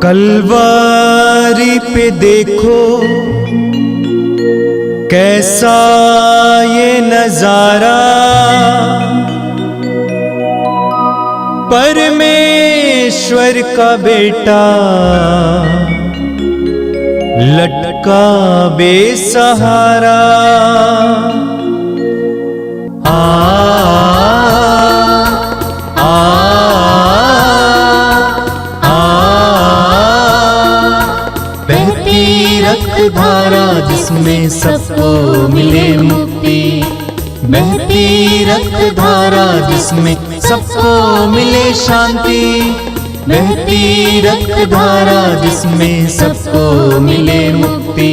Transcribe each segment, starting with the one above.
कलवारी पे देखो कैसा ये नजारा, परमेश्वर का बेटा लटका बेसहारा। धारा जिसमें सबको मिले मुक्ति, बहती रक्त धारा जिसमें सबको मिले शांति, बहती रक्त धारा जिसमें सबको मिले मुक्ति,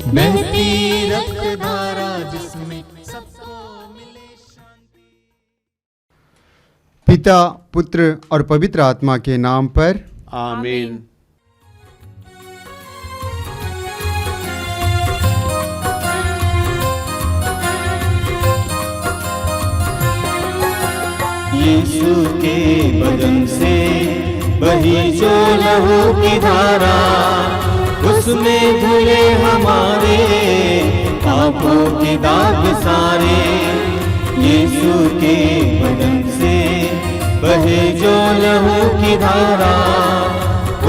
बहती रक्त धारा जिसमें सबको मिले शांति। पिता, पुत्र और पवित्र आत्मा के नाम पर आमीन। यीशु के बदन से बही जो लहू की धारा, उसमें धुले हमारे पापों के दाग सारे। यीशु के बदन से बहे जो लहू की धारा,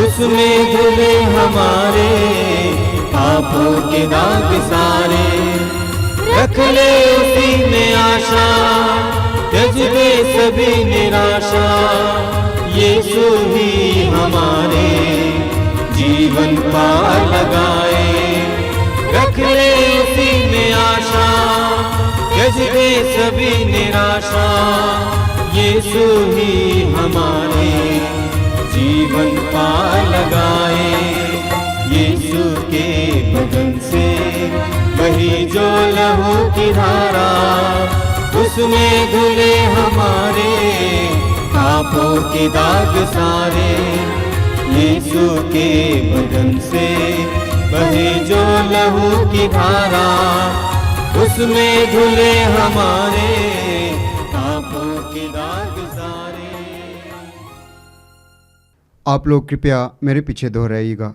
उसमें धुले हमारे पापों के दाग सारे। रख ले उसी में आशा, त्यज दे सभी निराशा, यीशु ही हमारे जीवन पार लगाए। रख ले उसी में आशा, त्यज दे सभी निराशा, यीशु ही हमारे जीवन पार लगाए। यीशु के बदन से बही जो लहू की धारा, उसमें धुले हमारे पापों के दाग सारे। यीशु के बदन से बहे जो लहू की धारा, उसमें धुले हमारे पापों के दाग सारे। आप लोग कृपया मेरे पीछे दोहराइएगा।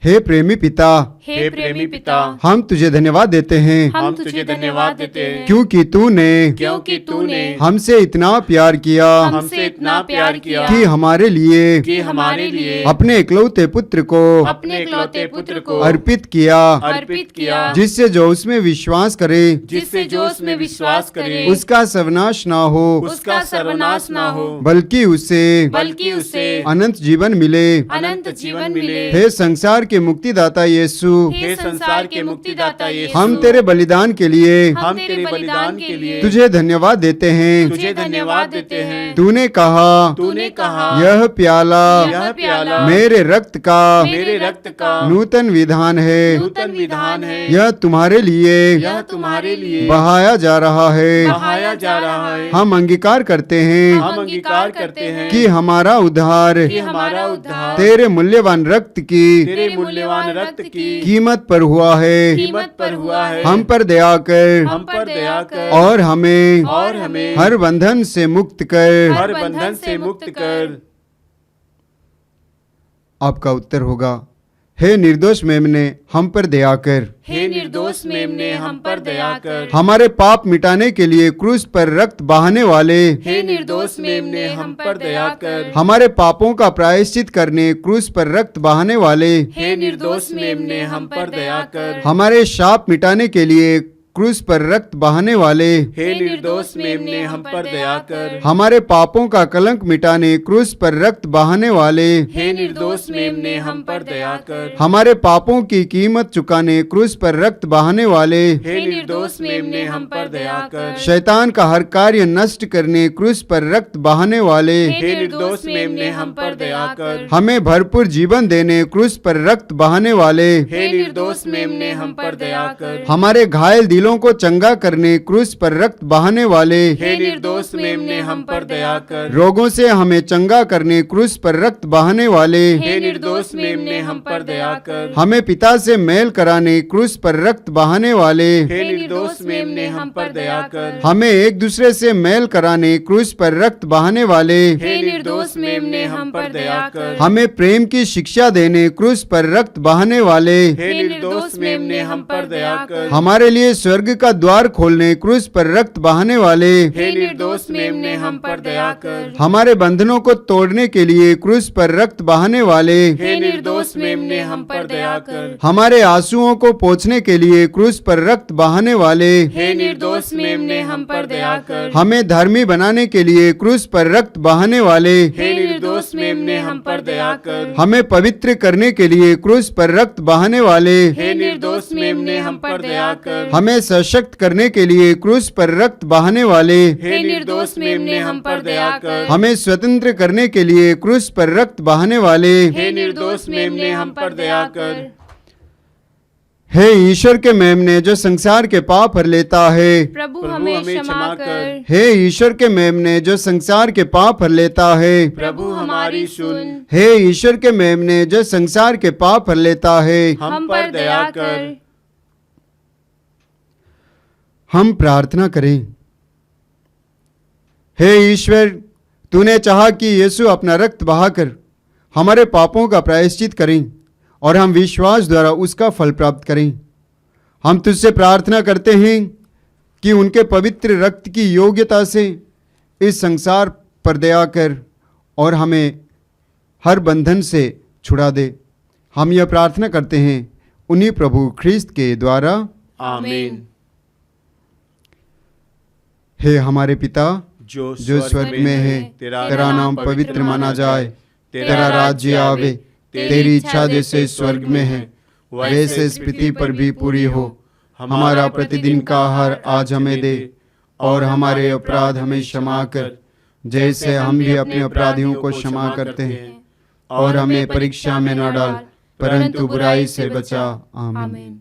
हे प्रेमी पिता, हे प्रेमी पिता, हम तुझे धन्यवाद देते हैं, हम तुझे धन्यवाद देते हैं, क्योंकि तूने हमसे इतना प्यार किया, हमसे इतना प्यार किया कि हमारे लिए अपने इकलौते पुत्र को अर्पित किया, जिससे जो उसमें विश्वास करे उसका सर्वनाश ना हो, बल्कि उससे अनंत जीवन मिले। हे संसार के मुक्तिदाता यीशु, हम तेरे बलिदान के लिए तुझे धन्यवाद देते हैं। तूने कहा यह प्याला मेरे रक्त का नूतन विधान है, यह तुम्हारे लिए बहाया जा रहा है। हम अंगीकार करते हैं कि हमारा उद्धार तेरे मूल्यवान रक्त की कीमत पर हुआ है। हम पर दया कर और हमें हर बंधन से मुक्त कर। आपका उत्तर होगा, हे निर्दोष मेमने हम पर दया कर। हे निर्दोष मेमने हम पर दया कर। हमारे पाप मिटाने के लिए क्रूस पर रक्त बहाने वाले, हे निर्दोष मेमने हम पर दया कर। हमारे पापों का प्रायश्चित करने क्रूस पर रक्त बहाने वाले, हे निर्दोष मेमने हम पर दया कर। हमारे शाप मिटाने के लिए क्रूस पर रक्त बहाने वाले, हे निर्दोष मेमने हम पर दया कर। हमारे पापों का कलंक मिटाने क्रूस पर रक्त बहाने वाले, हे निर्दोष मेमने हम पर दया कर। हमारे पापों की कीमत चुकाने क्रूस पर रक्त बहाने वाले, हे निर्दोष मेमने हम पर दया कर। शैतान का हर कार्य नष्ट करने क्रूस पर रक्त बहाने वाले, हे निर्दोष मेमने हम पर दया कर। हमें भरपूर जीवन देने क्रूस पर रक्त बहाने वाले, हे निर्दोष मेमने हम पर दया कर। हमारे घायल घायलों को चंगा करने क्रूस पर रक्त बहाने वाले, हे निर्दोष मेमने हम पर दया कर। रोगों से हमें चंगा करने क्रूस पर रक्त बहाने वाले, हे निर्दोष मेमने हम पर दया कर। हमें पिता से मेल कराने क्रूस पर रक्त बहाने वाले, हे निर्दोष मेमने हम पर दया कर। हमें एक दूसरे से मेल कराने क्रूस पर रक्त बहाने वाले, हे निर्दोष मेमने हम पर दया कर। हमें प्रेम की शिक्षा देने क्रूस पर रक्त बहाने वाले, हे निर्दोष मेमने हम पर दया कर। हमारे लिए स्वर्ग का द्वार खोलने क्रूस पर रक्त बहाने वाले, हे निर्दोष मेमने हम पर दया कर। हमारे बंधनों को तोड़ने के लिए क्रूस पर रक्त बहाने वाले, हे निर्दोष मेमने हम पर दया कर। हमारे आंसुओं को पोंछने के लिए क्रूस पर रक्त बहाने वाले, हे निर्दोष मेमने हम पर दया कर। हमें धर्मी बनाने के लिए क्रूस पर रक्त बहाने वाले, हे निर्दोष मेमने हम पर दया कर। हमें पवित्र करने के लिए क्रूस पर रक्त बहाने वाले, हे निर्दोष मेमने हम पर दया कर। हमें सशक्त करने के लिए क्रूस पर रक्त बहाने वाले, हे निर्दोष मेमने हम पर दया कर। हमें स्वतंत्र करने के लिए क्रूस पर रक्त बहाने वाले, हे निर्दोष मेमने हम पर दया कर। हे ईश्वर के मेमने जो संसार के पाप हर लेता है, प्रभु हमें क्षमा कर। हे ईश्वर के मेमने जो संसार के पाप हर लेता है, प्रभु हमारी सुन। हे ईश्वर के मेमने जो संसार के पाप हर लेता है, हम पर दया कर। हम प्रार्थना करें। हे ईश्वर, तूने चाहा कि यीशु अपना रक्त बहाकर हमारे पापों का प्रायश्चित करें और हम विश्वास द्वारा उसका फल प्राप्त करें। हम तुझसे प्रार्थना करते हैं कि उनके पवित्र रक्त की योग्यता से इस संसार पर दया कर और हमें हर बंधन से छुड़ा दे। हम यह प्रार्थना करते हैं उन्हीं प्रभु ख्रीस्त के द्वारा, आमीन। हे हमारे पिता जो स्वर्ग में है, तेरा नाम पवित्र माना जाए, तेरा राज्य आवे, तेरी इच्छा जैसे स्वर्ग में है वैसे इस पृथ्वी पर भी पूरी हो। हमारा प्रतिदिन का आहार आज हमें दे और हमारे अपराध हमें क्षमा कर जैसे हम भी अपने अपराधियों को क्षमा करते हैं, और हमें परीक्षा में न डाल परंतु बुराई से बचा। आमीन।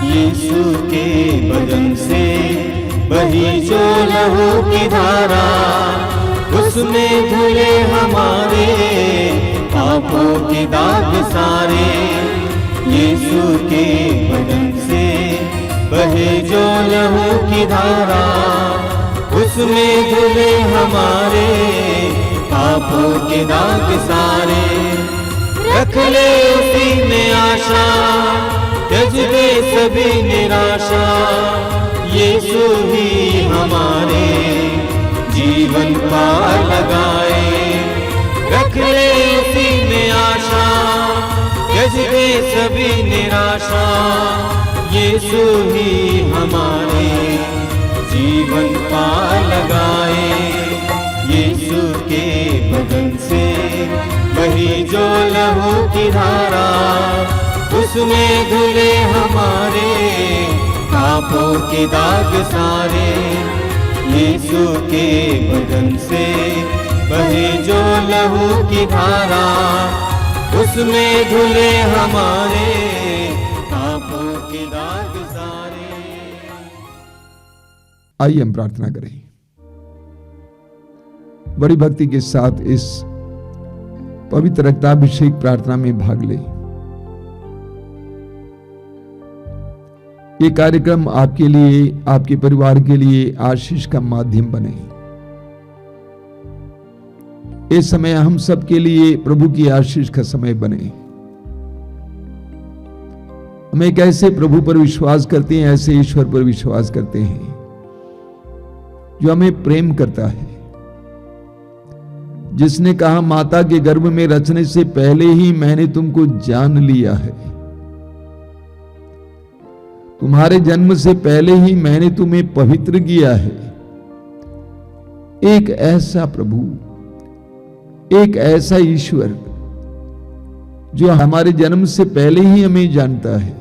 यीशु के बदन से बही जो लहू की धारा, उसमें धुले हमारे पापों के दाग सारे। यीशु के बदन से बहे जो लहू की धारा, उसमें धुले हमारे पापों के दाग सारे। रख ले उसी में आशा, त्यज दे सभी निराशा। यीशु ही हमारे जीवन पार लगाए। रख ले उसी में आशा, त्यज दे सभी निराशा। यीशु ही हमारे जीवन पार लगाए। यीशु के बदन से बही जो लहू की धारा, उसमें धुले हमारे पापों के दाग सारे। यीशु के बदन से बहे जो लहू की धारा, उसमें धुले हमारे पापों के दाग सारे। आइए हम प्रार्थना करें। बड़ी भक्ति के साथ इस पवित्र रक्ताभिषेक प्रार्थना में भाग लें। ये कार्यक्रम आपके लिए, आपके परिवार के लिए आशीष का माध्यम बने। इस समय हम सबके लिए प्रभु की आशीष का समय बने। हम एक ऐसे प्रभु पर विश्वास करते हैं, ऐसे ईश्वर पर विश्वास करते हैं जो हमें प्रेम करता है, जिसने कहा माता के गर्भ में रचने से पहले ही मैंने तुमको जान लिया है, तुम्हारे जन्म से पहले ही मैंने तुम्हें पवित्र किया है। एक ऐसा प्रभु, एक ऐसा ईश्वर जो हमारे जन्म से पहले ही हमें जानता है,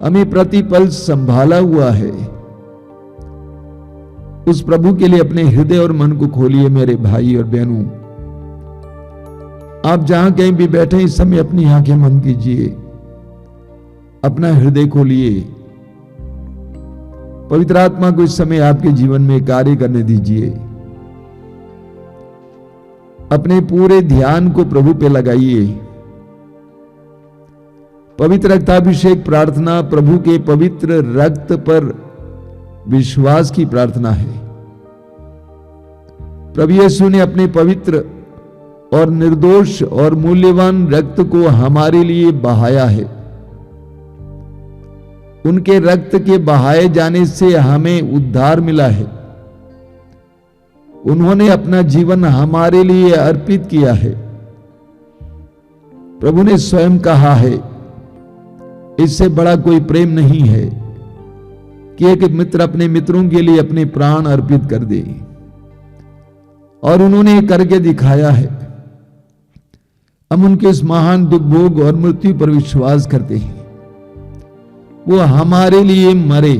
हमें प्रतिपल संभाला हुआ है। उस प्रभु के लिए अपने हृदय और मन को खोलिए मेरे भाई और बहनों। आप जहां कहीं भी बैठे इस समय अपनी आंखें बंद कीजिए, अपना हृदय खोलिए, पवित्र आत्मा को इस समय आपके जीवन में कार्य करने दीजिए। अपने पूरे ध्यान को प्रभु पे लगाइए। पवित्र रक्ताभिषेक प्रार्थना प्रभु के पवित्र रक्त पर विश्वास की प्रार्थना है। प्रभु यीशु ने अपने पवित्र और निर्दोष और मूल्यवान रक्त को हमारे लिए बहाया है। उनके रक्त के बहाए जाने से हमें उद्धार मिला है। उन्होंने अपना जीवन हमारे लिए अर्पित किया है। प्रभु ने स्वयं कहा है, इससे बड़ा कोई प्रेम नहीं है कि एक मित्र अपने मित्रों के लिए अपने प्राण अर्पित कर दे। और उन्होंने करके दिखाया है। हम उनके इस महान दुख भोग और मृत्यु पर विश्वास करते हैं। वो हमारे लिए मरे,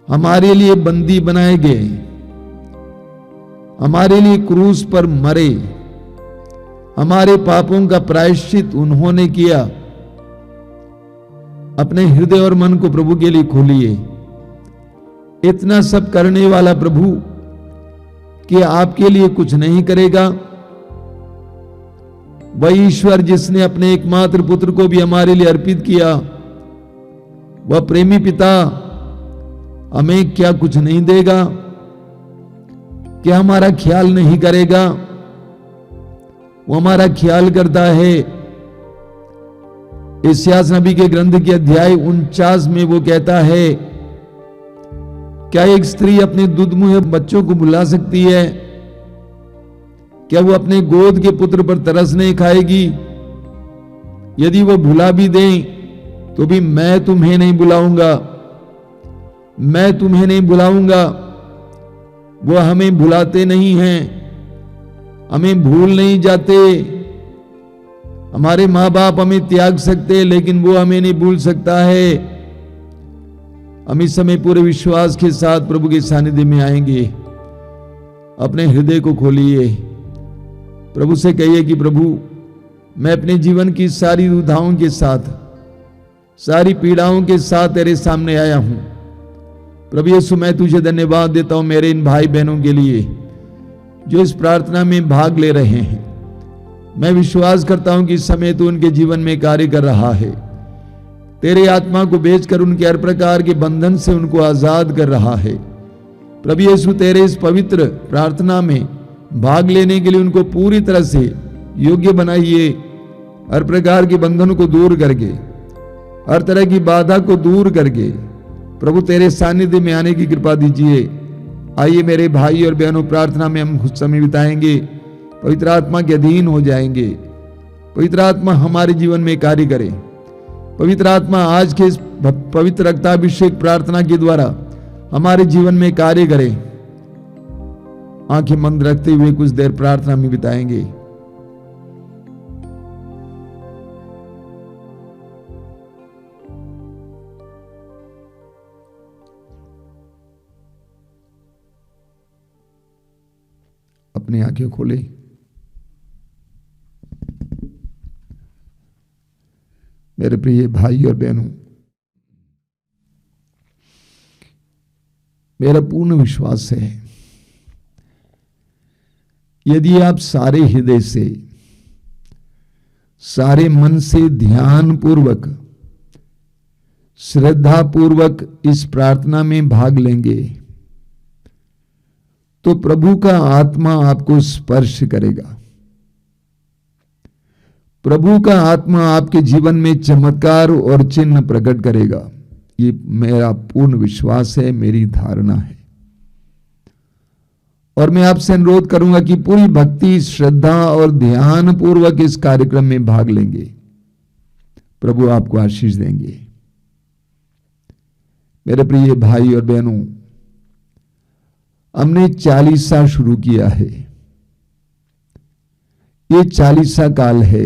हमारे लिए बंदी बनाए गए, हमारे लिए क्रूस पर मरे, हमारे पापों का प्रायश्चित उन्होंने किया। अपने हृदय और मन को प्रभु के लिए खोलिए। इतना सब करने वाला प्रभु कि आपके लिए कुछ नहीं करेगा। वही ईश्वर जिसने अपने एकमात्र पुत्र को भी हमारे लिए अर्पित किया, वह प्रेमी पिता हमें क्या कुछ नहीं देगा? क्या हमारा ख्याल नहीं करेगा? वो हमारा ख्याल करता है। इस्यास नबी के ग्रंथ के अध्याय 49 में वो कहता है, क्या एक स्त्री अपने दुधमुहे बच्चों को भुला सकती है? क्या वो अपने गोद के पुत्र पर तरस नहीं खाएगी? यदि वो भुला भी दें तो भी मैं तुम्हें नहीं बुलाऊंगा, मैं तुम्हें नहीं बुलाऊंगा। वो हमें भुलाते नहीं हैं, हमें भूल नहीं जाते। हमारे माँ बाप हमें त्याग सकते, लेकिन वो हमें नहीं भूल सकता है। हम इस समय पूरे विश्वास के साथ प्रभु के सानिध्य में आएंगे। अपने हृदय को खोलिए, प्रभु से कहिए कि प्रभु, मैं अपने जीवन की सारी दुविधाओं के साथ, सारी पीड़ाओं के साथ तेरे सामने आया हूं। प्रभु यीशु, मैं तुझे धन्यवाद देता हूं मेरे इन भाई बहनों के लिए जो इस प्रार्थना में भाग ले रहे हैं। मैं विश्वास करता हूं कि इस समय तू उनके जीवन में कार्य कर रहा है। तेरे आत्मा को भेजकर उनके हर प्रकार के बंधन से उनको आजाद कर रहा है। प्रभु यीशु, तेरे इस पवित्र प्रार्थना में भाग लेने के लिए उनको पूरी तरह से योग्य बनाइए। हर प्रकार के बंधनों को दूर करके, हर तरह की बाधा को दूर करके प्रभु तेरे सानिध्य में आने की कृपा दीजिए। आइए मेरे भाई और बहनों, प्रार्थना में हम कुछ समय बिताएंगे, पवित्र आत्मा के अधीन हो जाएंगे। पवित्र आत्मा हमारे जीवन में कार्य करे। पवित्र आत्मा आज के इस पवित्र रक्ताभिषेक प्रार्थना के द्वारा हमारे जीवन में कार्य करे। आंखें बंद रखते हुए कुछ देर प्रार्थना में बिताएंगे। अपनी आंखें खोले। मेरे प्रिय भाई और बहनों, मेरा पूर्ण विश्वास है, यदि आप सारे हृदय से, सारे मन से ध्यान पूर्वक, श्रद्धा पूर्वक इस प्रार्थना में भाग लेंगे तो प्रभु का आत्मा आपको स्पर्श करेगा। प्रभु का आत्मा आपके जीवन में चमत्कार और चिन्ह प्रकट करेगा। ये मेरा पूर्ण विश्वास है, मेरी धारणा है। और मैं आपसे अनुरोध करूंगा कि पूरी भक्ति, श्रद्धा और ध्यान पूर्वक इस कार्यक्रम में भाग लेंगे। प्रभु आपको आशीष देंगे। मेरे प्रिय भाई और बहनों, हमने चालीसा शुरू किया है। ये चालीसा काल है।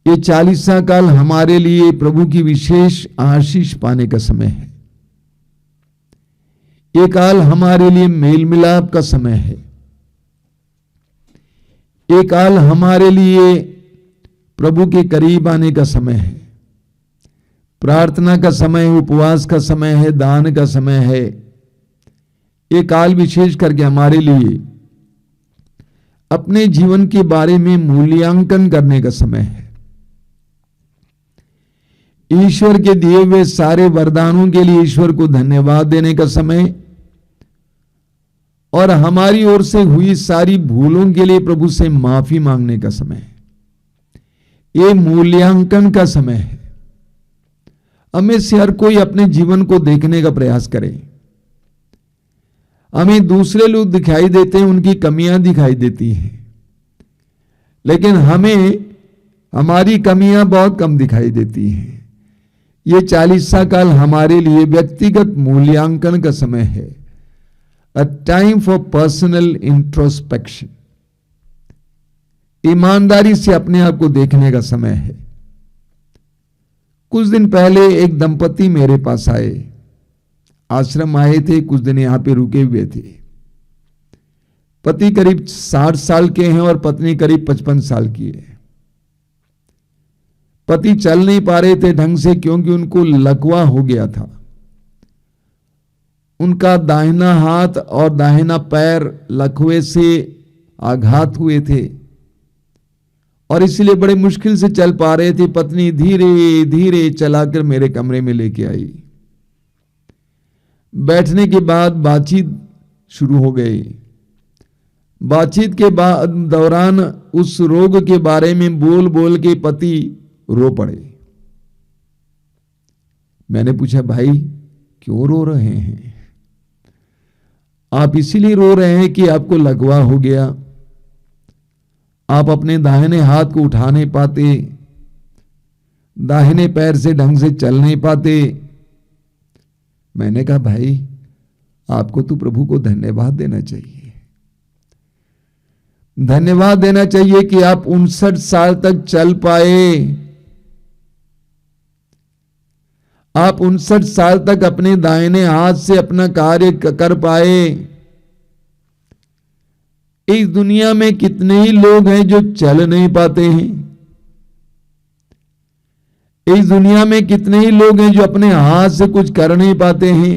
ये चालीसा काल हमारे लिए प्रभु की विशेष आशीष पाने का समय है। ये काल हमारे लिए मेल मिलाप का समय है। ये काल हमारे लिए प्रभु के करीब आने का समय है, प्रार्थना का समय है, उपवास का समय है, दान का समय है। ये काल विशेष करके हमारे लिए अपने जीवन के बारे में मूल्यांकन करने का समय है। ईश्वर के दिए हुए सारे वरदानों के लिए ईश्वर को धन्यवाद देने का समय और हमारी ओर से हुई सारी भूलों के लिए प्रभु से माफी मांगने का समय है। ये मूल्यांकन का समय है। हमें से हर कोई अपने जीवन को देखने का प्रयास करे। हमें दूसरे लोग दिखाई देते हैं, उनकी कमियां दिखाई देती हैं, लेकिन हमें हमारी कमियां बहुत कम दिखाई देती हैं। ये 40 काल हमारे लिए व्यक्तिगत मूल्यांकन का समय है, a time for personal introspection. ईमानदारी से अपने आप को देखने का समय है। कुछ दिन पहले एक दंपति मेरे पास आए, आश्रम आए थे, कुछ दिन यहां पे रुके हुए थे। पति करीब 60 साल के हैं और पत्नी करीब 55 साल की है। पति चल नहीं पा रहे थे ढंग से, क्योंकि उनको लकवा हो गया था। उनका दाहिना हाथ और दाहिना पैर लकवे से आघात हुए थे और इसलिए बड़े मुश्किल से चल पा रहे थे। पत्नी धीरे धीरे चलाकर मेरे कमरे में लेके आई। बैठने के बाद बातचीत शुरू हो गई। बातचीत के बाद दौरान उस रोग के बारे में बोल बोल के पति रो पड़े। मैंने पूछा, भाई क्यों रो रहे हैं? आप इसीलिए रो रहे हैं कि आपको लकवा हो गया, आप अपने दाहिने हाथ को उठा नहीं पाते, दाहिने पैर से ढंग से चल नहीं पाते। मैंने कहा, भाई आपको तो प्रभु को धन्यवाद देना चाहिए। धन्यवाद देना चाहिए कि आप 59 साल तक चल पाए। आप 59 साल तक अपने दाहिने हाथ से अपना कार्य कर पाए। इस दुनिया में कितने ही लोग हैं जो चल नहीं पाते हैं। इस दुनिया में कितने ही लोग हैं जो अपने हाथ से कुछ कर नहीं पाते हैं।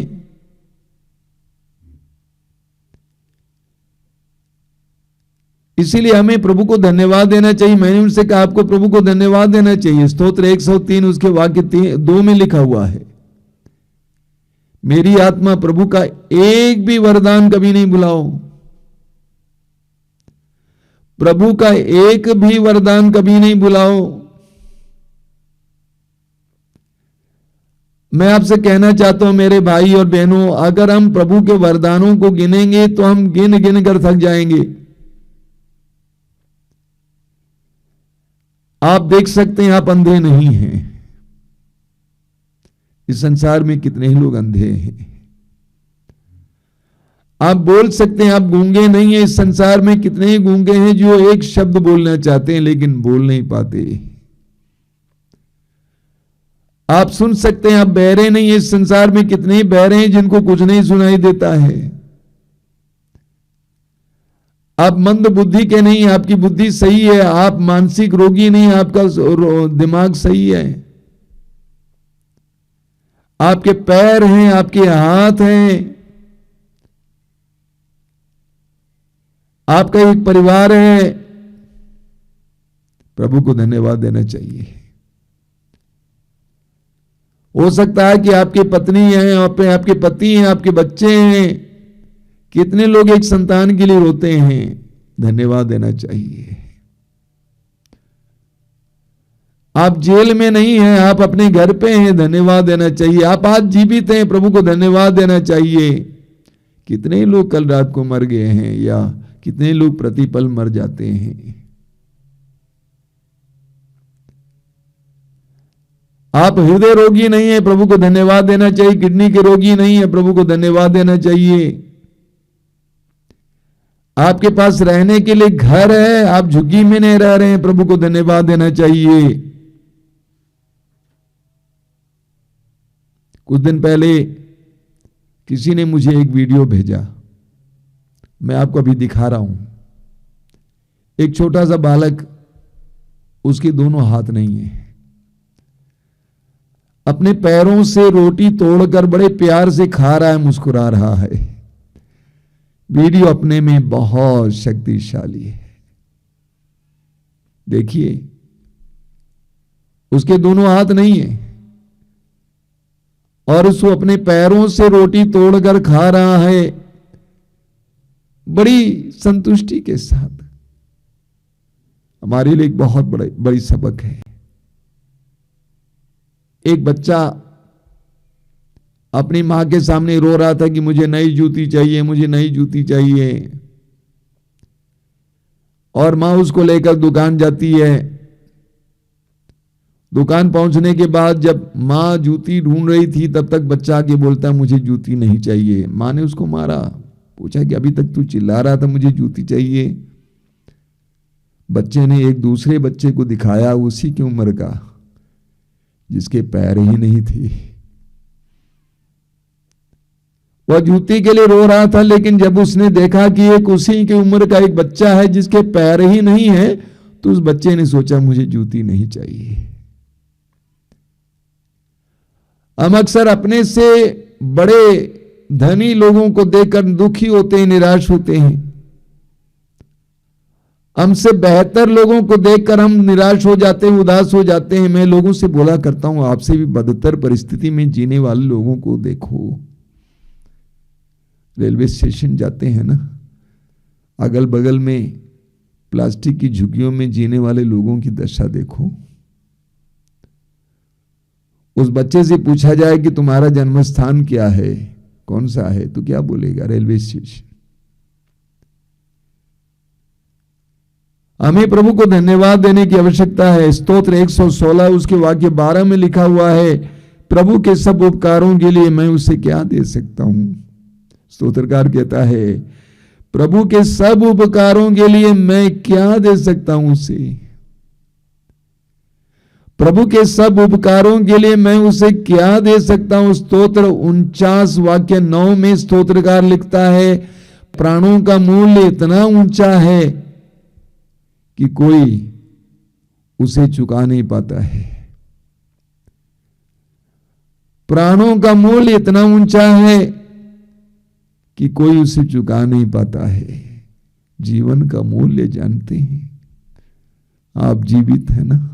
इसीलिए हमें प्रभु को धन्यवाद देना चाहिए। मैंने उनसे कहा, आपको प्रभु को धन्यवाद देना चाहिए। स्तोत्र 103 उसके वाक्य 2 में लिखा हुआ है, मेरी आत्मा प्रभु का एक भी वरदान कभी नहीं भुलाओ। प्रभु का एक भी वरदान कभी नहीं भुलाओ। मैं आपसे कहना चाहता हूं मेरे भाई और बहनों, अगर हम प्रभु के वरदानों को गिनेंगे तो हम गिन गिन कर थक जाएंगे। आप देख सकते हैं, आप अंधे नहीं हैं। इस संसार में कितने ही लोग अंधे हैं। आप बोल सकते हैं आप गूंगे नहीं हैं। इस संसार में कितने ही गूंगे हैं जो एक शब्द बोलना चाहते हैं लेकिन बोल नहीं पाते। आप सुन सकते हैं आप बहरे नहीं हैं। इस संसार में कितने ही बहरे हैं जिनको कुछ नहीं सुनाई देता है। आप मंद बुद्धि के नहीं, आपकी बुद्धि सही है। आप मानसिक रोगी नहीं, आपका दिमाग सही है। आपके पैर हैं, आपके हाथ हैं, आपका एक परिवार है। प्रभु को धन्यवाद देना चाहिए। हो सकता है कि आपकी पत्नी है, आपके पति हैं, आपके बच्चे हैं। कितने लोग एक संतान के लिए रोते हैं। धन्यवाद देना चाहिए। आप जेल में नहीं हैं, आप अपने घर पे हैं, धन्यवाद देना चाहिए। आप आज जीवित हैं, प्रभु को धन्यवाद देना चाहिए। कितने लोग कल रात को मर गए हैं या कितने लोग प्रतिपल मर जाते हैं। आप हृदय रोगी नहीं है, प्रभु को धन्यवाद देना चाहिए। किडनी के रोगी नहीं है, प्रभु को धन्यवाद देना चाहिए। आपके पास रहने के लिए घर है, आप झुग्गी में नहीं रह रहे हैं, प्रभु को धन्यवाद देना चाहिए। कुछ दिन पहले किसी ने मुझे एक वीडियो भेजा, मैं आपको अभी दिखा रहा हूं। एक छोटा सा बालक, उसके दोनों हाथ नहीं है, अपने पैरों से रोटी तोड़कर बड़े प्यार से खा रहा है, मुस्कुरा रहा है। वीडियो अपने में बहुत शक्तिशाली है। देखिए, उसके दोनों हाथ नहीं है और उसको अपने पैरों से रोटी तोड़कर खा रहा है बड़ी संतुष्टि के साथ। हमारे लिए एक बहुत बड़ी सबक है। एक बच्चा अपनी मां के सामने रो रहा था कि मुझे नई जूती चाहिए, मुझे नई जूती चाहिए, और मां उसको लेकर दुकान जाती है। दुकान पहुंचने के बाद जब मां जूती ढूंढ रही थी, तब तक बच्चा आके बोलता है मुझे जूती नहीं चाहिए। मां ने उसको मारा, पूछा कि अभी तक तू चिल्ला रहा था मुझे जूती चाहिए। बच्चे ने एक दूसरे बच्चे को दिखाया, उसी की उम्र का, जिसके पैर ही नहीं थे। वह जूती के लिए रो रहा था, लेकिन जब उसने देखा कि एक उसी की उम्र का एक बच्चा है जिसके पैर ही नहीं है, तो उस बच्चे ने सोचा मुझे जूती नहीं चाहिए। हम अक्सर अपने से बड़े धनी लोगों को देखकर दुखी होते हैं, निराश होते हैं। हमसे बेहतर लोगों को देखकर हम निराश हो जाते हैं, उदास हो जाते हैं। मैं लोगों से बोला करता हूं, आपसे भी बदतर परिस्थिति में जीने वाले लोगों को देखो। रेलवे स्टेशन जाते हैं ना, अगल बगल में प्लास्टिक की झुग्गियों में जीने वाले लोगों की दशा देखो। उस बच्चे से पूछा जाए कि तुम्हारा जन्म स्थान क्या है, कौन सा है, तो क्या बोलेगा? Railway station. हमें प्रभु को धन्यवाद देने की आवश्यकता है। स्तोत्र 116 उसके वाक्य 12 में लिखा हुआ है, प्रभु के सब उपकारों के लिए मैं उसे क्या दे सकता हूं। स्तोत्रकार कहता है, प्रभु के सब उपकारों के लिए मैं क्या दे सकता हूं उसे। प्रभु के सब उपकारों के लिए मैं उसे क्या दे सकता हूं। स्तोत्र 49 वाक्य 9 में स्तोत्रकार लिखता है, प्राणों का मूल्य इतना ऊंचा है कि कोई उसे चुका नहीं पाता है। प्राणों का मूल्य इतना ऊंचा है कि कोई उसे चुका नहीं पाता है। जीवन का मूल्य जानते हैं आप, जीवित है ना,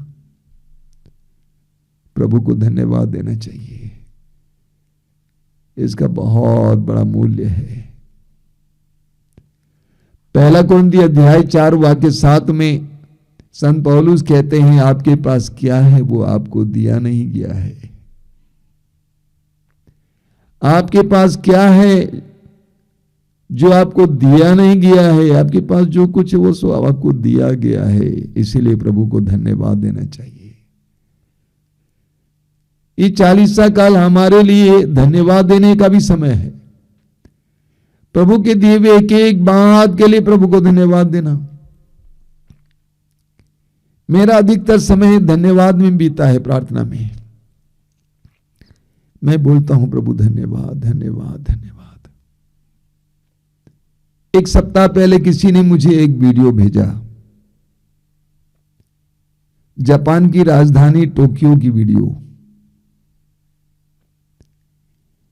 प्रभु को धन्यवाद देना चाहिए। इसका बहुत बड़ा मूल्य है। पहला कुरिन्थी अध्याय 4 वाक्य 7 में संत पौलुस कहते हैं, आपके पास क्या है वो आपको दिया नहीं गया है। आपके पास क्या है जो आपको दिया नहीं गया है। आपके पास जो कुछ है वो सब आपको दिया गया है। इसीलिए प्रभु को धन्यवाद देना चाहिए। ये 40 काल हमारे लिए धन्यवाद देने का भी समय है। प्रभु के दिए हुए एक एक बात के लिए प्रभु को धन्यवाद देना। मेरा अधिकतर समय धन्यवाद में बीता है, प्रार्थना में। मैं बोलता हूं प्रभु धन्यवाद धन्यवाद धन्यवाद। एक सप्ताह पहले किसी ने मुझे एक वीडियो भेजा, जापान की राजधानी टोक्यो की वीडियो।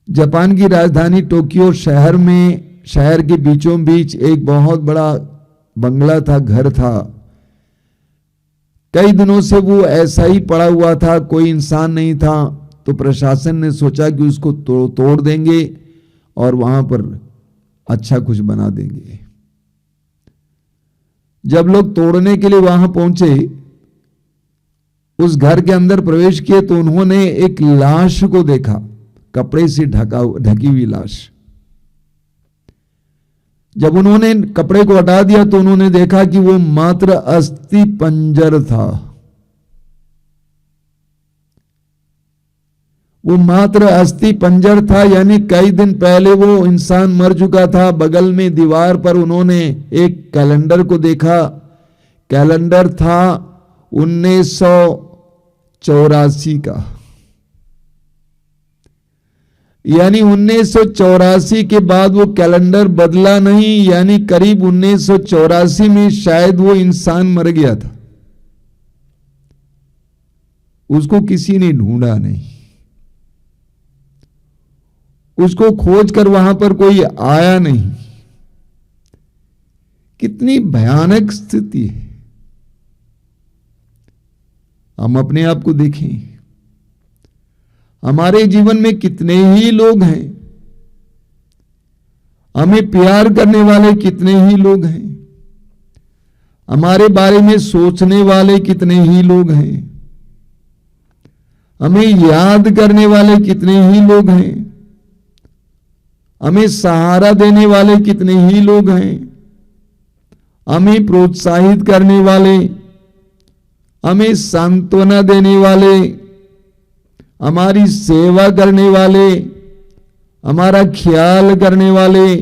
जापान की राजधानी टोक्यो शहर में, शहर के बीचों बीच एक बहुत बड़ा बंगला था, घर था। कई दिनों से वो ऐसा ही पड़ा हुआ था, कोई इंसान नहीं था। तो प्रशासन ने सोचा कि उसको तोड़ देंगे और वहां पर अच्छा कुछ बना देंगे। जब लोग तोड़ने के लिए वहां पहुंचे, उस घर के अंदर प्रवेश किए, तो उन्होंने एक लाश को देखा, कपड़े से ढकी हुई लाश। जब उन्होंने कपड़े को हटा दिया तो उन्होंने देखा कि वो मात्र अस्थि पंजर था। वो मात्र अस्थि पंजर था, यानी कई दिन पहले वो इंसान मर चुका था। बगल में दीवार पर उन्होंने एक कैलेंडर को देखा। कैलेंडर था 1984 का। यानी 1984 के बाद वो कैलेंडर बदला नहीं, यानी करीब 1984 में शायद वो इंसान मर गया था। उसको किसी ने ढूंढा नहीं, उसको खोज कर वहां पर कोई आया नहीं। कितनी भयानक स्थिति है। हम अपने आप को देखें, हमारे जीवन में कितने ही लोग हैं, हमें प्यार करने वाले कितने ही लोग हैं, हमारे बारे में सोचने वाले कितने ही लोग हैं, हमें याद करने वाले कितने ही लोग हैं, हमें सहारा देने वाले कितने ही लोग हैं, हमें प्रोत्साहित करने वाले, हमें सांत्वना देने वाले, हमारी सेवा करने वाले, हमारा ख्याल करने वाले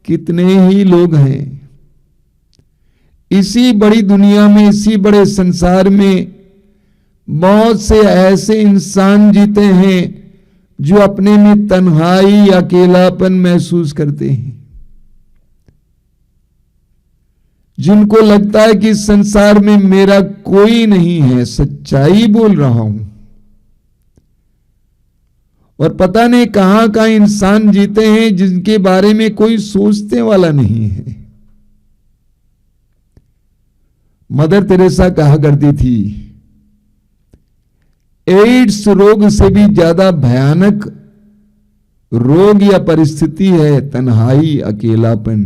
कितने ही लोग हैं। इसी बड़ी दुनिया में, इसी बड़े संसार में बहुत से ऐसे इंसान जीते हैं जो अपने में तन्हाई, अकेलापन महसूस करते हैं, जिनको लगता है कि संसार में मेरा कोई नहीं है। सच्चाई बोल रहा हूं। और पता नहीं कहां कहां इंसान जीते हैं जिनके बारे में कोई सोचने वाला नहीं है। मदर तेरेसा कहा करती थी, एड्स रोग से भी ज्यादा भयानक रोग या परिस्थिति है तन्हाई, अकेलापन।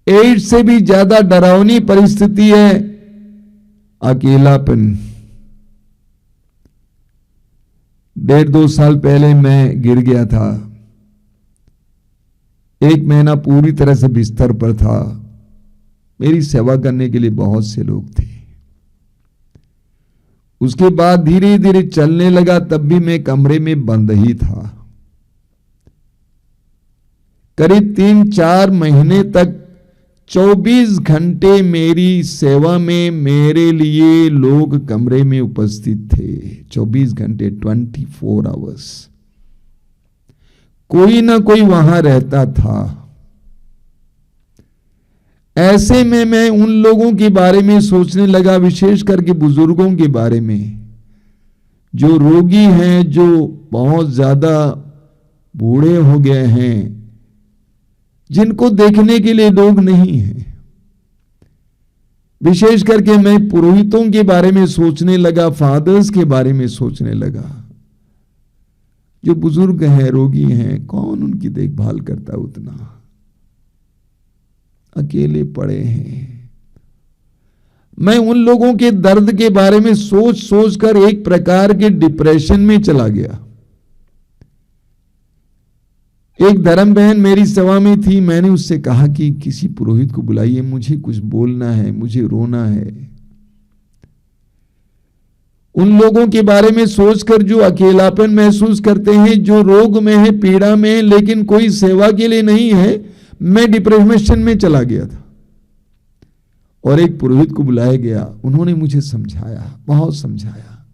एड्स से भी ज्यादा डरावनी परिस्थिति है अकेलापन। 1.5-2 साल पहले मैं गिर गया था। 1 महीना पूरी तरह से बिस्तर पर था। मेरी सेवा करने के लिए बहुत से लोग थे। उसके बाद धीरे धीरे चलने लगा, तब भी मैं कमरे में बंद ही था। करीब 3-4 महीने तक 24 घंटे मेरी सेवा में मेरे लिए लोग कमरे में उपस्थित थे। 24 घंटे, 24 आवर्स कोई ना कोई वहां रहता था। ऐसे में मैं उन लोगों के बारे में सोचने लगा, विशेष करके बुजुर्गों के बारे में, जो रोगी हैं, जो बहुत ज्यादा बूढ़े हो गए हैं, जिनको देखने के लिए लोग नहीं हैं। विशेष करके मैं पुरोहितों के बारे में सोचने लगा, फादर्स के बारे में सोचने लगा। जो बुजुर्ग हैं, रोगी हैं, कौन उनकी देखभाल करता, उतना अकेले पड़े हैं। मैं उन लोगों के दर्द के बारे में सोच सोच कर एक प्रकार के डिप्रेशन में चला गया। एक धर्म बहन मेरी सेवा में थी। मैंने उससे कहा कि किसी पुरोहित को बुलाइए, मुझे कुछ बोलना है, मुझे रोना है। उन लोगों के बारे में सोचकर जो अकेलापन महसूस करते हैं, जो रोग में है, पीड़ा में है, लेकिन कोई सेवा के लिए नहीं है, मैं डिप्रेशन में चला गया था। और एक पुरोहित को बुलाया गया। उन्होंने मुझे समझाया, बहुत समझाया,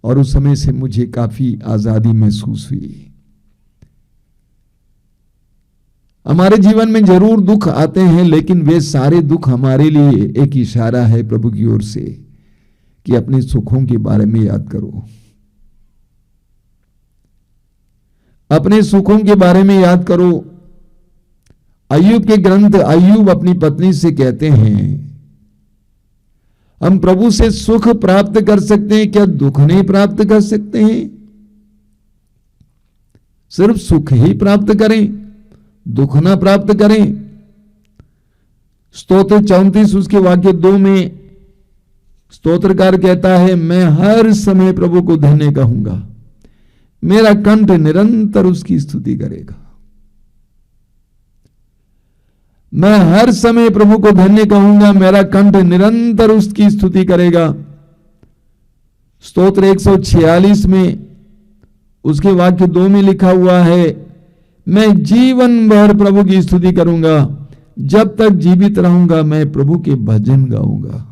और उस समय से मुझे काफी आजादी महसूस हुई। हमारे जीवन में जरूर दुख आते हैं, लेकिन वे सारे दुख हमारे लिए एक इशारा है प्रभु की ओर से कि अपने सुखों के बारे में याद करो। अपने सुखों के बारे में याद करो। अय्यूब के ग्रंथ, अय्यूब अपनी पत्नी से कहते हैं, हम प्रभु से सुख प्राप्त कर सकते हैं, क्या दुख नहीं प्राप्त कर सकते हैं? सिर्फ सुख ही प्राप्त करें, दुख ना प्राप्त करें। स्तोत्र 34 उसके वाक्य 2 में स्तोत्रकार कहता है, मैं हर समय प्रभु को धन्य कहूंगा, मेरा कंठ निरंतर उसकी स्तुति करेगा। मैं हर समय प्रभु को धन्य कहूंगा, मेरा कंठ निरंतर उसकी स्तुति करेगा। स्तोत्र 146 में उसके वाक्य 2 में लिखा हुआ है, मैं जीवन भर प्रभु की स्तुति करूंगा, जब तक जीवित रहूंगा मैं प्रभु के भजन गाऊंगा।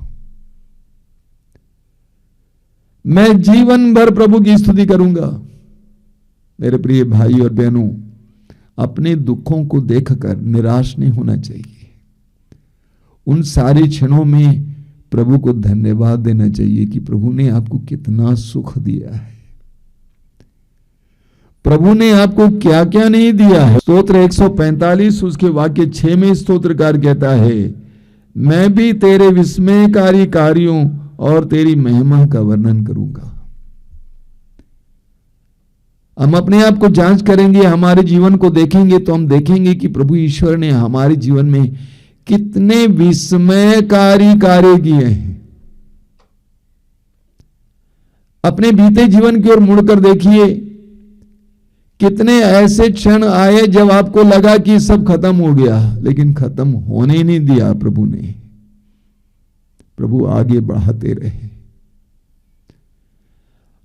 मैं जीवन भर प्रभु की स्तुति करूंगा। मेरे प्रिय भाई और बहनों, अपने दुखों को देखकर निराश नहीं होना चाहिए। उन सारे क्षणों में प्रभु को धन्यवाद देना चाहिए कि प्रभु ने आपको कितना सुख दिया है, प्रभु ने आपको क्या क्या नहीं दिया है। स्तोत्र 145 उसके वाक्य 6 में स्तोत्रकार कहता है, मैं भी तेरे विस्मयकारी कार्यों और तेरी महिमा का वर्णन करूंगा। हम अपने आप को जांच करेंगे, हमारे जीवन को देखेंगे तो हम देखेंगे कि प्रभु ईश्वर ने हमारे जीवन में कितने विस्मयकारी कार्य किए हैं। अपने बीते जीवन की ओर मुड़कर देखिए, कितने ऐसे क्षण आए जब आपको लगा कि सब खत्म हो गया, लेकिन खत्म होने नहीं दिया प्रभु ने। प्रभु आगे बढ़ाते रहे।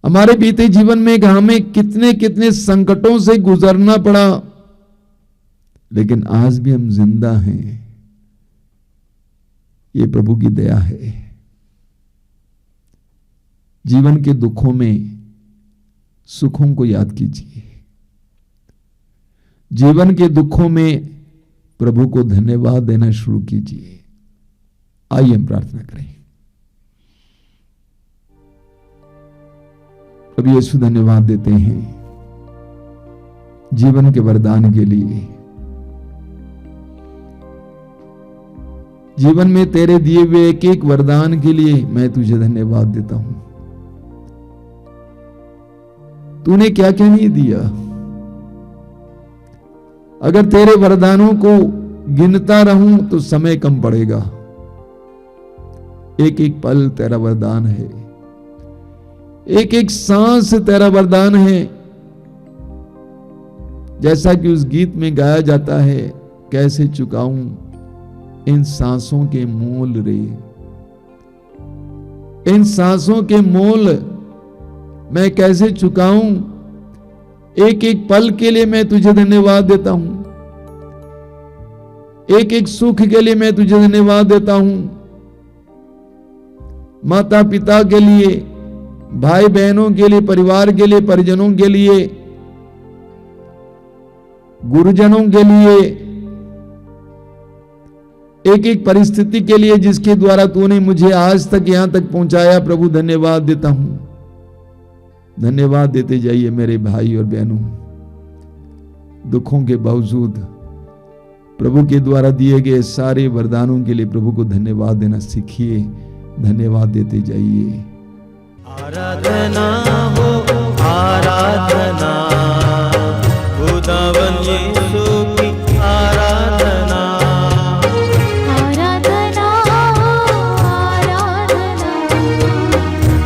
हमारे बीते जीवन में हमें कितने कितने संकटों से गुजरना पड़ा, लेकिन आज भी हम जिंदा हैं। ये प्रभु की दया है। जीवन के दुखों में सुखों को याद कीजिए। जीवन के दुखों में प्रभु को धन्यवाद देना शुरू कीजिए। आइए हम प्रार्थना करें। प्रभु यीशु, धन्यवाद देते हैं जीवन के वरदान के लिए। जीवन में तेरे दिए हुए एक एक वरदान के लिए मैं तुझे धन्यवाद देता हूं। तूने क्या क्या नहीं दिया। अगर तेरे वरदानों को गिनता रहूं तो समय कम पड़ेगा। एक एक पल तेरा वरदान है, एक एक सांस तेरा वरदान है। जैसा कि उस गीत में गाया जाता है, कैसे चुकाऊं इन सांसों के मोल रे, इन सांसों के मोल मैं कैसे चुकाऊं। एक एक पल के लिए मैं तुझे धन्यवाद देता हूं। एक एक सुख के लिए मैं तुझे धन्यवाद देता हूं। माता पिता के लिए, भाई बहनों के लिए, परिवार के लिए, परिजनों के लिए, गुरुजनों के लिए, एक एक परिस्थिति के लिए जिसके द्वारा तूने मुझे आज तक यहां तक पहुंचाया। प्रभु धन्यवाद देता हूं। धन्यवाद देते जाइए मेरे भाई और बहनों। दुखों के बावजूद प्रभु के द्वारा दिए गए सारे वरदानों के लिए प्रभु को धन्यवाद देना सीखिए। धन्यवाद देते जाइए। आराधना हो आराधना, खुदावन यीशु की आराधना। आराधना आराधना,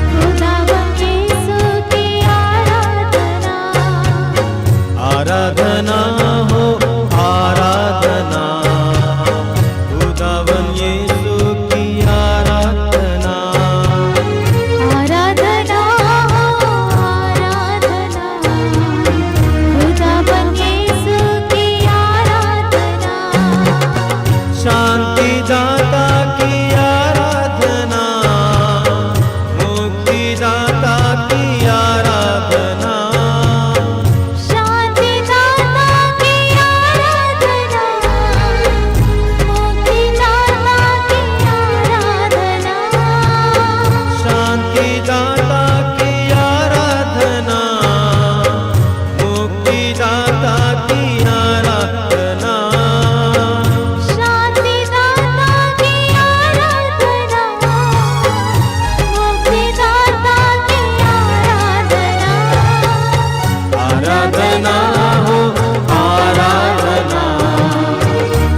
खुदावन यीशु की आराधना। आराधना हो आराधना, खुदावन यीशु की आराधना। आराधना आराधना, खुदावन यीशु की आराधना। शांति दाता की आराधना, मुक्ति दाता की आराधना। शांति दाता की आराधना, मुक्ति दाता की आराधना। शांति दाता की आराधना, मुक्ति दाता की आराधना। शांति दाता की आराधना, मुक्ति दाता की आराधना। आराधना हो आराधना,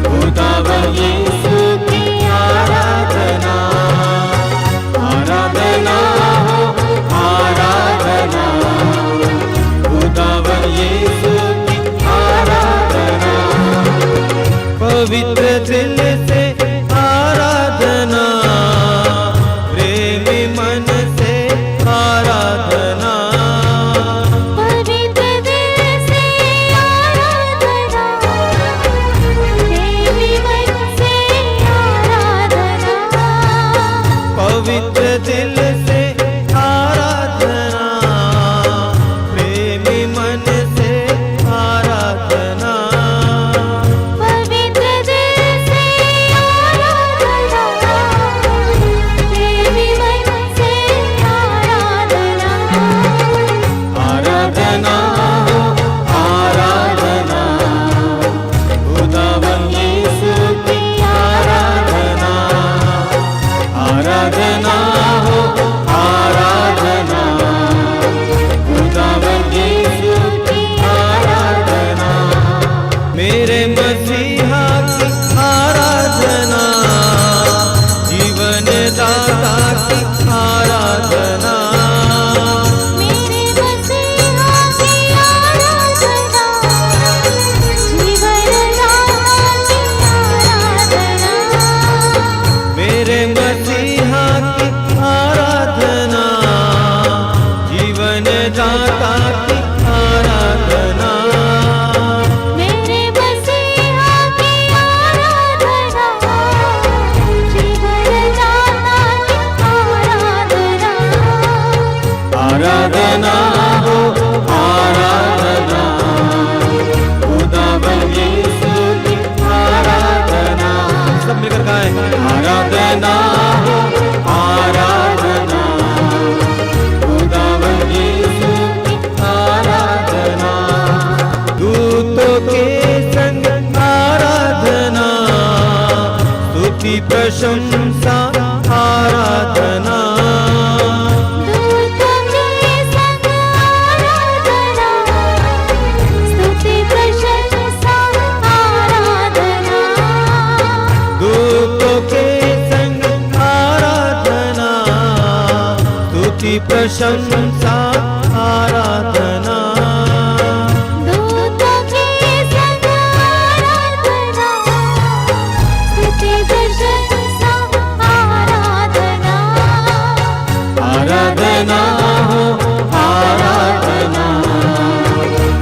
खुदावन यीशु की आराधना। आराधना हो आराधना, खुदावन यीशु की आराधना। पवित्र दिल से आराधना, प्रेमी मन से आराधना। पवित्र दिल से आराधना, प्रेमी मन से आराधना। पवित्र दिल से आराधना, मसीहा की आराधना, जीवन दाता की आराधना, मेरे मसीहा की आराधना, जीवन दाता की आराधना, आराधना हो आराधना, खुदावन यीशु की आराधना। सब मिलकर गाएं, आराधना हो आराधना, खुदावन यीशु की आराधना, दूतों के संग आराधना, स्तुति प्रशंसा आराधना, दूतों के संग आराधना, स्तुति प्रशंसा आराधना, दूतों के संग आराधना, स्तुति प्रशंसा आराधना, दूतों के संग आराधना, स्तुति प्रशंसा आराधना, आराधना हो आराधना,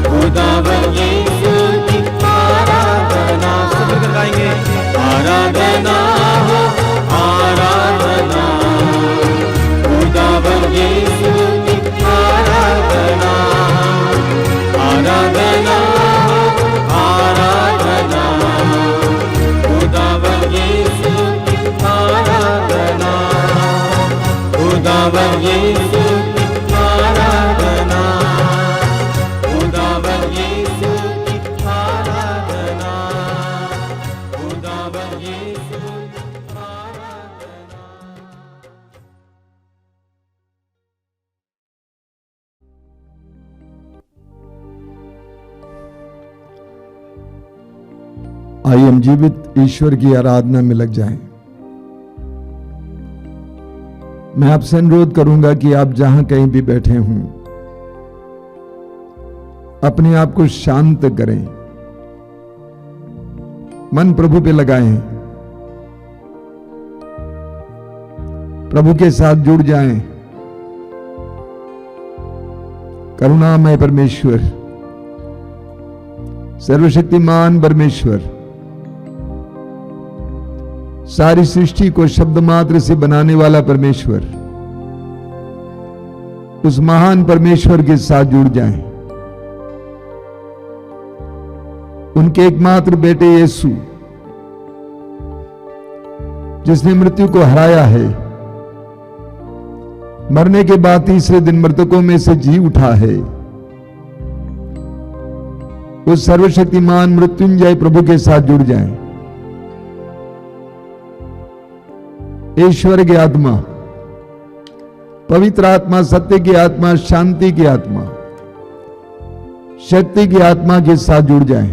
खुदावन यीशु की आराधना। सब मिलकर गाएंगे, आराधना हो आराधना, खुदावन यीशु की आराधना, आराधना हो आराधना, खुदावन यीशु की आराधना, खुदावन यीशु की आराधना, खुदावन यीशु की आराधना, खुदावन यीशु की आराधना। आइए हम जीवित ईश्वर की आराधना में लग जाएं। मैं आपसे अनुरोध करूंगा कि आप जहां कहीं भी बैठे हों, अपने आप को शांत करें, मन प्रभु पे लगाएं, प्रभु के साथ जुड़ जाएं। करुणामय परमेश्वर, सर्वशक्तिमान परमेश्वर, सारी सृष्टि को शब्द मात्र से बनाने वाला परमेश्वर, उस महान परमेश्वर के साथ जुड़ जाएं। उनके एकमात्र बेटे यीशु, जिसने मृत्यु को हराया है, मरने के बाद तीसरे दिन मृतकों में से जी उठा है, उस सर्वशक्तिमान मृत्युंजय प्रभु के साथ जुड़ जाएं। ईश्वर की आत्मा, पवित्र आत्मा, सत्य की आत्मा, शांति की आत्मा, शक्ति की आत्मा के साथ जुड़ जाएं।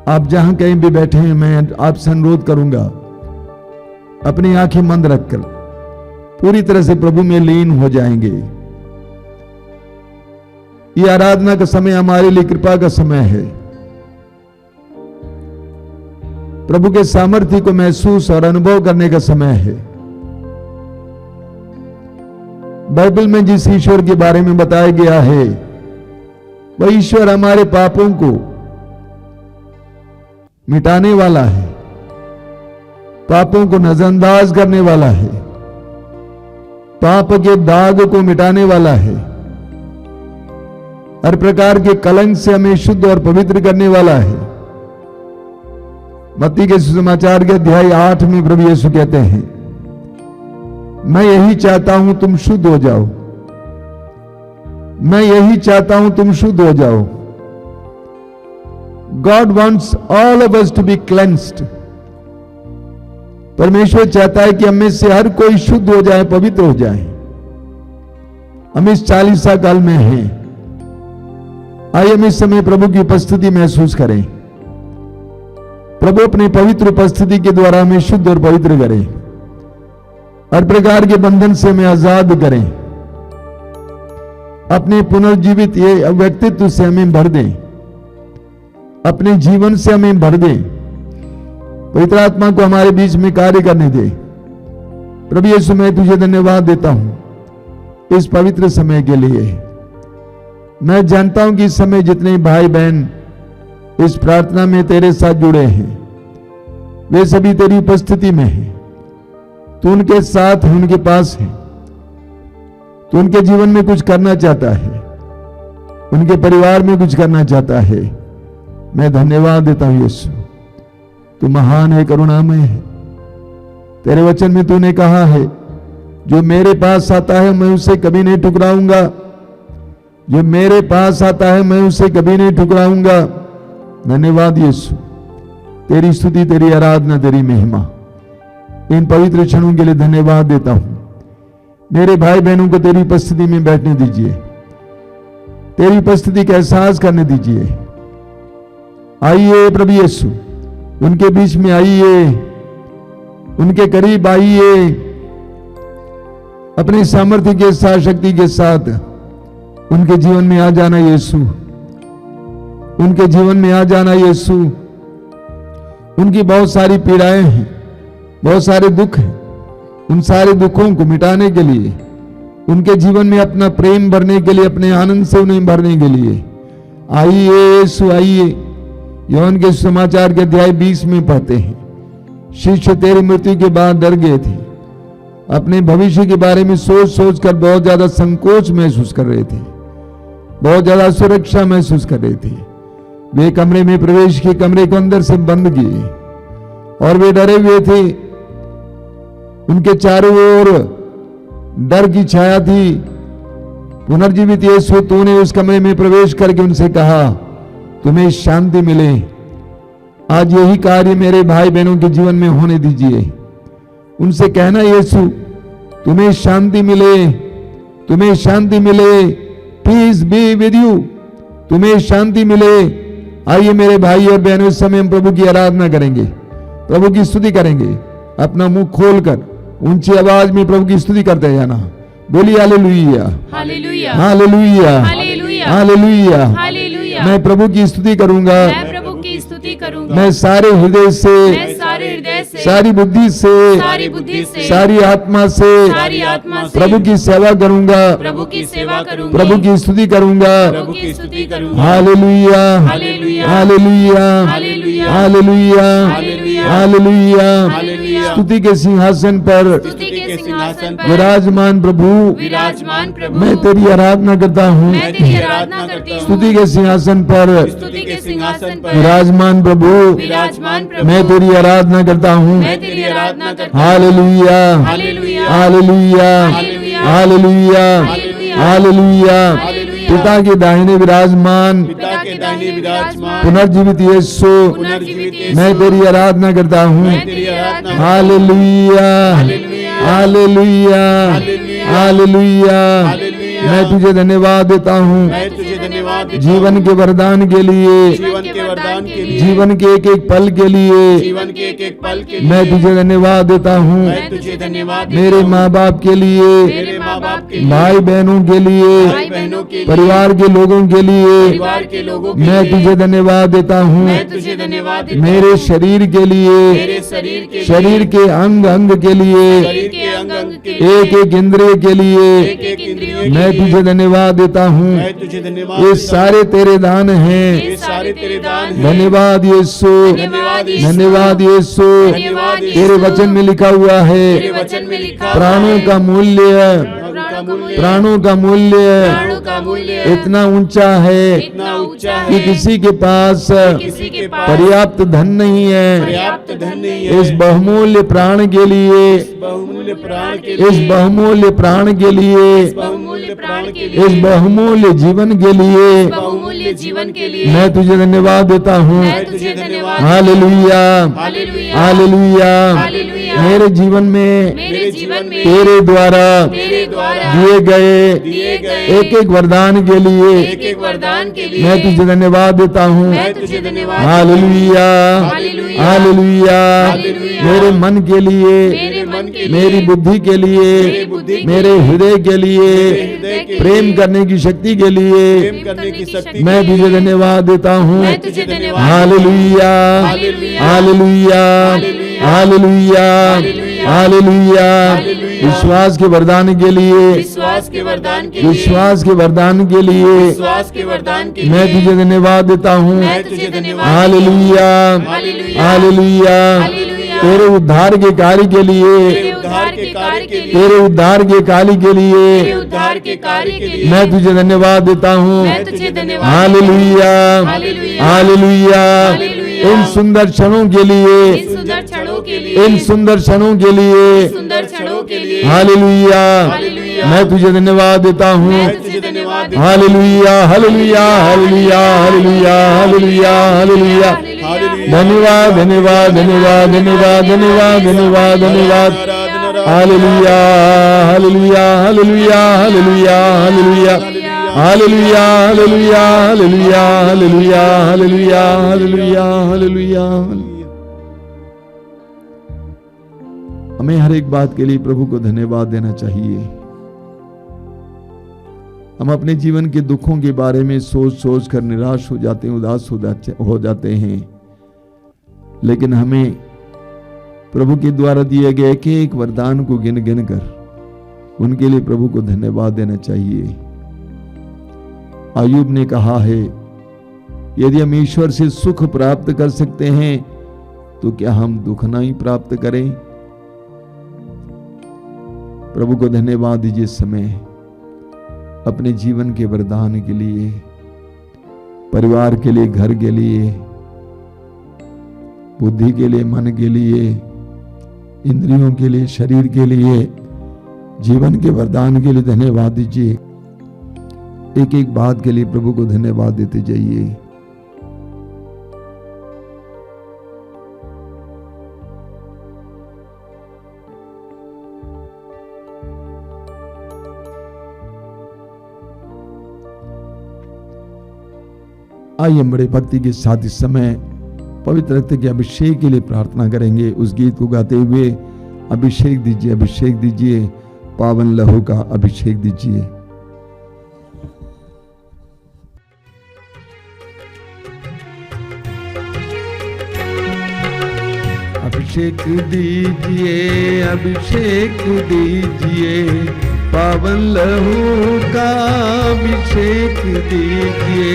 आप जहां कहीं भी बैठे हैं, मैं आपसे अनुरोध करूंगा, अपनी आंखें बंद रखकर पूरी तरह से प्रभु में लीन हो जाएंगे। यह आराधना का समय हमारे लिए कृपा का समय है। प्रभु के सामर्थ्य को महसूस और अनुभव करने का समय है। बाइबल में जिस ईश्वर के बारे में बताया गया है, वह ईश्वर हमारे पापों को मिटाने वाला है, पापों को नजरअंदाज करने वाला है, पाप के दाग को मिटाने वाला है, हर प्रकार के कलंक से हमें शुद्ध और पवित्र करने वाला है। मत्ती के सुसमाचार के अध्याय 8 में प्रभु यीशु कहते हैं, मैं यही चाहता हूं तुम शुद्ध हो जाओ, मैं यही चाहता हूं तुम शुद्ध हो जाओ। God wants all of us to be cleansed. परमेश्वर चाहता है कि हमें से हर कोई शुद्ध हो जाए, पवित्र हो जाए। हम इस 40 काल में हैं। आइए हम इस समय प्रभु की उपस्थिति महसूस करें। प्रभु अपनी पवित्र उपस्थिति के द्वारा हमें शुद्ध और पवित्र करें, हर प्रकार के बंधन से हमें आजाद करें, अपने पुनर्जीवित ये व्यक्तित्व से हमें भर दें, अपने जीवन से हमें भर दें। पवित्र आत्मा को हमारे बीच में कार्य करने दे। प्रभु यीशु, मैं तुझे धन्यवाद देता हूं इस पवित्र समय के लिए। मैं जानता हूं कि इस समय जितने भाई बहन इस प्रार्थना में तेरे साथ जुड़े हैं, वे सभी तेरी उपस्थिति में हैं। तू उनके साथ है, उनके पास है। तू उनके जीवन में कुछ करना चाहता है, उनके परिवार में कुछ करना चाहता है। मैं धन्यवाद देता हूं यीशु, तू महान है, करुणामय है। तेरे वचन में तूने कहा है, जो मेरे पास आता है मैं उसे कभी नहीं ठुकराऊंगा। जो मेरे पास आता है मैं उसे कभी नहीं ठुकराऊंगा। धन्यवाद यीशु, तेरी स्तुति, तेरी आराधना, तेरी महिमा। इन पवित्र क्षणों के लिए धन्यवाद देता हूं। मेरे भाई बहनों को तेरी उपस्थिति में बैठने दीजिए, तेरी उपस्थिति का एहसास करने दीजिए। आइए प्रभु यीशु, उनके बीच में आइए, उनके करीब आइए। अपनी सामर्थ्य के साथ, शक्ति के साथ उनके जीवन में आ जाना यीशु, उनके जीवन में आ जाना यीशु। उनकी बहुत सारी पीड़ाएं हैं, बहुत सारे दुख हैं। उन सारे दुखों को मिटाने के लिए, उनके जीवन में अपना प्रेम भरने के लिए, अपने आनंद से उन्हें भरने के लिए आइए यीशु, आइए। यूहन्ना के समाचार के अध्याय 20 में पढ़ते हैं, शिष्य तेरी मृत्यु के बाद डर गए थे। अपने भविष्य के बारे में सोच सोच कर बहुत ज्यादा संकोच महसूस कर रहे थे, बहुत ज्यादा सुरक्षा महसूस कर रहे थे। वे कमरे में प्रवेश किए, कमरे को अंदर से बंद किए और वे डरे हुए थे। उनके चारों ओर डर की छाया थी। पुनर्जीवित यीशु, तूने उस कमरे में प्रवेश करके उनसे कहा, तुम्हें शांति मिले। आज यही कार्य मेरे भाई बहनों के जीवन में होने दीजिए। उनसे कहना, यीशु तुम्हें शांति मिले, तुम्हें शांति मिले। पीस बी विद यू, तुम्हें शांति मिले। आइए मेरे भाई और बहनों, इस समय हम प्रभु की आराधना करेंगे, प्रभु की स्तुति करेंगे। अपना मुंह खोलकर ऊंची आवाज में प्रभु की स्तुति करते जाना। बोलिए hallelujah, hallelujah, hallelujah, hallelujah, hallelujah. Hallelujah. मैं प्रभु की स्तुति करूंगा, मैं प्रभु की स्तुति करूंगा। मैं सारे हृदय से, मैं सारे हृदय से, सारी बुद्धि से, सारी बुद्धि से, सारी आत्मा से सारी आत्मा से प्रभु की सेवा करूंगा, प्रभु की सेवा करूंगा, प्रभु की स्तुति करूंगा। प्रभु की स्तुति करूंगा। Hallelujah, hallelujah, hallelujah, hallelujah, hallelujah, hallelujah, hallelujah. Hallelujah. स्तुति के सिंहासन पर स्तुति के सिंहासन पर विराजमान प्रभु, विराजमान प्रभु, मैं तेरी आराधना करता हूँ। मैं तेरी आराधना करती हूँ। स्तुति के सिंहासन पर स्तुति के सिंहासन पर विराजमान प्रभु, विराजमान प्रभु, मैं तेरी आराधना करता हूँ। मैं तेरी आराधना करती हूँ। Hallelujah, hallelujah, hallelujah, hallelujah, hallelujah, hallelujah, hallelujah. Hallelujah. पिता के दाहिने विराजमान, पिता के दाहिने विराजमान, पुनर्जीवित यीशु, पुनर्जीवित यीशु, मैं तेरी आराधना करता हूँ। मैं तेरी आराधना hallelujah, hallelujah, hallelujah, hallelujah. Hallelujah. मैं तुझे धन्यवाद देता हूँ मैं तुझे धन्यवाद देता जीवन के वरदान के लिए, जीवन के वरदान के लिए, जीवन के एक एक पल के लिए। जीवन के एक एक पल के लिए मैं तुझे धन्यवाद देता हूँ मैं तुझे धन्यवाद देता मेरे हूँ। माँ बाप के लिए, मेरे माँ बाप के लिए, भाई बहनों के लिए, भाई बहनों के लिए, परिवार के लोगों के लिए। परिवार के लोगों के मैं लिए तुझे धन्यवाद देता हूँ मैं तुझे धन्यवाद देता मेरे हूँ। शरीर के लिए, मेरे शरीर के शरीर लिए, के अंग अंग के लिए, शरीर के अंग अंग के लिए, एक एक इंद्रिय के लिए। एक एक इंद्रियों मैं के लिए तुझे धन्यवाद देता हूँ। मैं तुझे धन्यवाद ये देता हूँ। सारे तेरे दान हैं। ये सारे तेरे दान हैं। धन्यवाद यीशु, धन्यवाद यीशु, धन्यवाद यीशु। धन्यवाद यीशु। तेरे वचन में लिखा हुआ है, तेरे वचन में लिखा प्राणों का मूल्य, का मूल्य, प्राणों का मूल्य प्राणों का मूल्य इतना ऊंचा है इतना ऊंचा कि है किसी के पास किसी के पास पर्याप्त धन नहीं है पर्याप्त धन नहीं है। इस बहुमूल्य प्राण के लिए, बहुमूल्य प्राण के इस लिए, बहुमूल्य प्राण के लिए, बहुमूल्य प्राण के इस लिए, बहुमूल्य जीवन के लिए बहुमूल्य जीवन के लिए मैं तुझे धन्यवाद देता हूँ। मैं तुझे धन्यवाद हालेलुया, हालेलुया, हालेलुया। हालेलुया। मेरे जीवन में मेरे जीवन में तेरे द्वारा तेरे द्वारा दिए गए दिए गए एक एक वरदान के लिए एक एक वरदान के लिए मैं तुझे धन्यवाद देता हूँ। मैं तुझे धन्यवाद हालेलुया, हालेलुया, हालेलुया। हालेलुया। मेरे मन के लिए मेरे मन के लिए, मेरी बुद्धि के लिए, मेरी बुद्धि के मेरे हृदय के लिए, हृदय के प्रेम करने की शक्ति के लिए प्रेम करने की शक्ति मैं तुझे धन्यवाद देता हूँ। मैं तुझे धन्यवाद hallelujah, hallelujah, hallelujah, hallelujah, hallelujah. विश्वास के वरदान के लिए, विश्वास के वरदान के लिए, विश्वास के वरदान के लिए विश्वास के वरदान के मैं लिए तुझे धन्यवाद देता हूँ। मैं तुझे धन्यवाद हालेलुया, हालेलुया, हालेलुया। हालेलुया। तेरे उद्धार के कार्य के लिए, तेरे उद्धार के कार्य के लिए, तेरे उद्धार के कार्य के तेरे लिए उद्धार के कार्य के लिए मैं तुझे धन्यवाद देता हूँ। मैं तुझे धन्यवाद हालेलुया, हालेलुया, हालेलुया। हालेलुया। इन सुंदर क्षणों के लिए, इन सुंदर क्षणों के लिए, इन सुंदर क्षणों के लिए सुंदर क्षणों के लिए हालेलुया, हालेलुया। मैं तुझे धन्यवाद देता हूँ। मैं तुझे धन्यवाद देता हूँ। Hallelujah, hallelujah, hallelujah, hallelujah, hallelujah, hallelujah. धन्यवाद, धन्यवाद, धन्यवाद, धन्यवाद, धन्यवाद, धन्यवाद, धन्यवाद। Hallelujah, hallelujah, hallelujah, hallelujah, hallelujah, hallelujah, hallelujah, hallelujah, hallelujah, hallelujah, hallelujah, hallelujah. हमें हर एक बात के लिए प्रभु को धन्यवाद देना चाहिए। हम अपने जीवन के दुखों के बारे में सोच सोच कर निराश हो जाते हैं, उदास हो जाते हैं, लेकिन हमें प्रभु के द्वारा दिए गए एक एक वरदान को गिन गिन कर उनके लिए प्रभु को धन्यवाद देना चाहिए। अय्यूब ने कहा है, यदि हम ईश्वर से सुख प्राप्त कर सकते हैं तो क्या हम दुख नहीं प्राप्त करें। प्रभु को धन्यवाद दीजिए इस समय अपने जीवन के वरदान के लिए, परिवार के लिए, घर के लिए, बुद्धि के लिए, मन के लिए, इंद्रियों के लिए, शरीर के लिए, जीवन के वरदान के लिए धन्यवाद दीजिए। एक एक बात के लिए प्रभु को धन्यवाद देते जाइए। आइए हम बड़े भक्ति के साथ इस समय पवित्र रक्त के अभिषेक के लिए प्रार्थना करेंगे। उस गीत को गाते हुए अभिषेक दीजिए, अभिषेक दीजिए, पावन लहू का अभिषेक दीजिए। अभिषेक दीजिए, अभिषेक दीजिए, पावन लहू का अभिषेक दीजिए।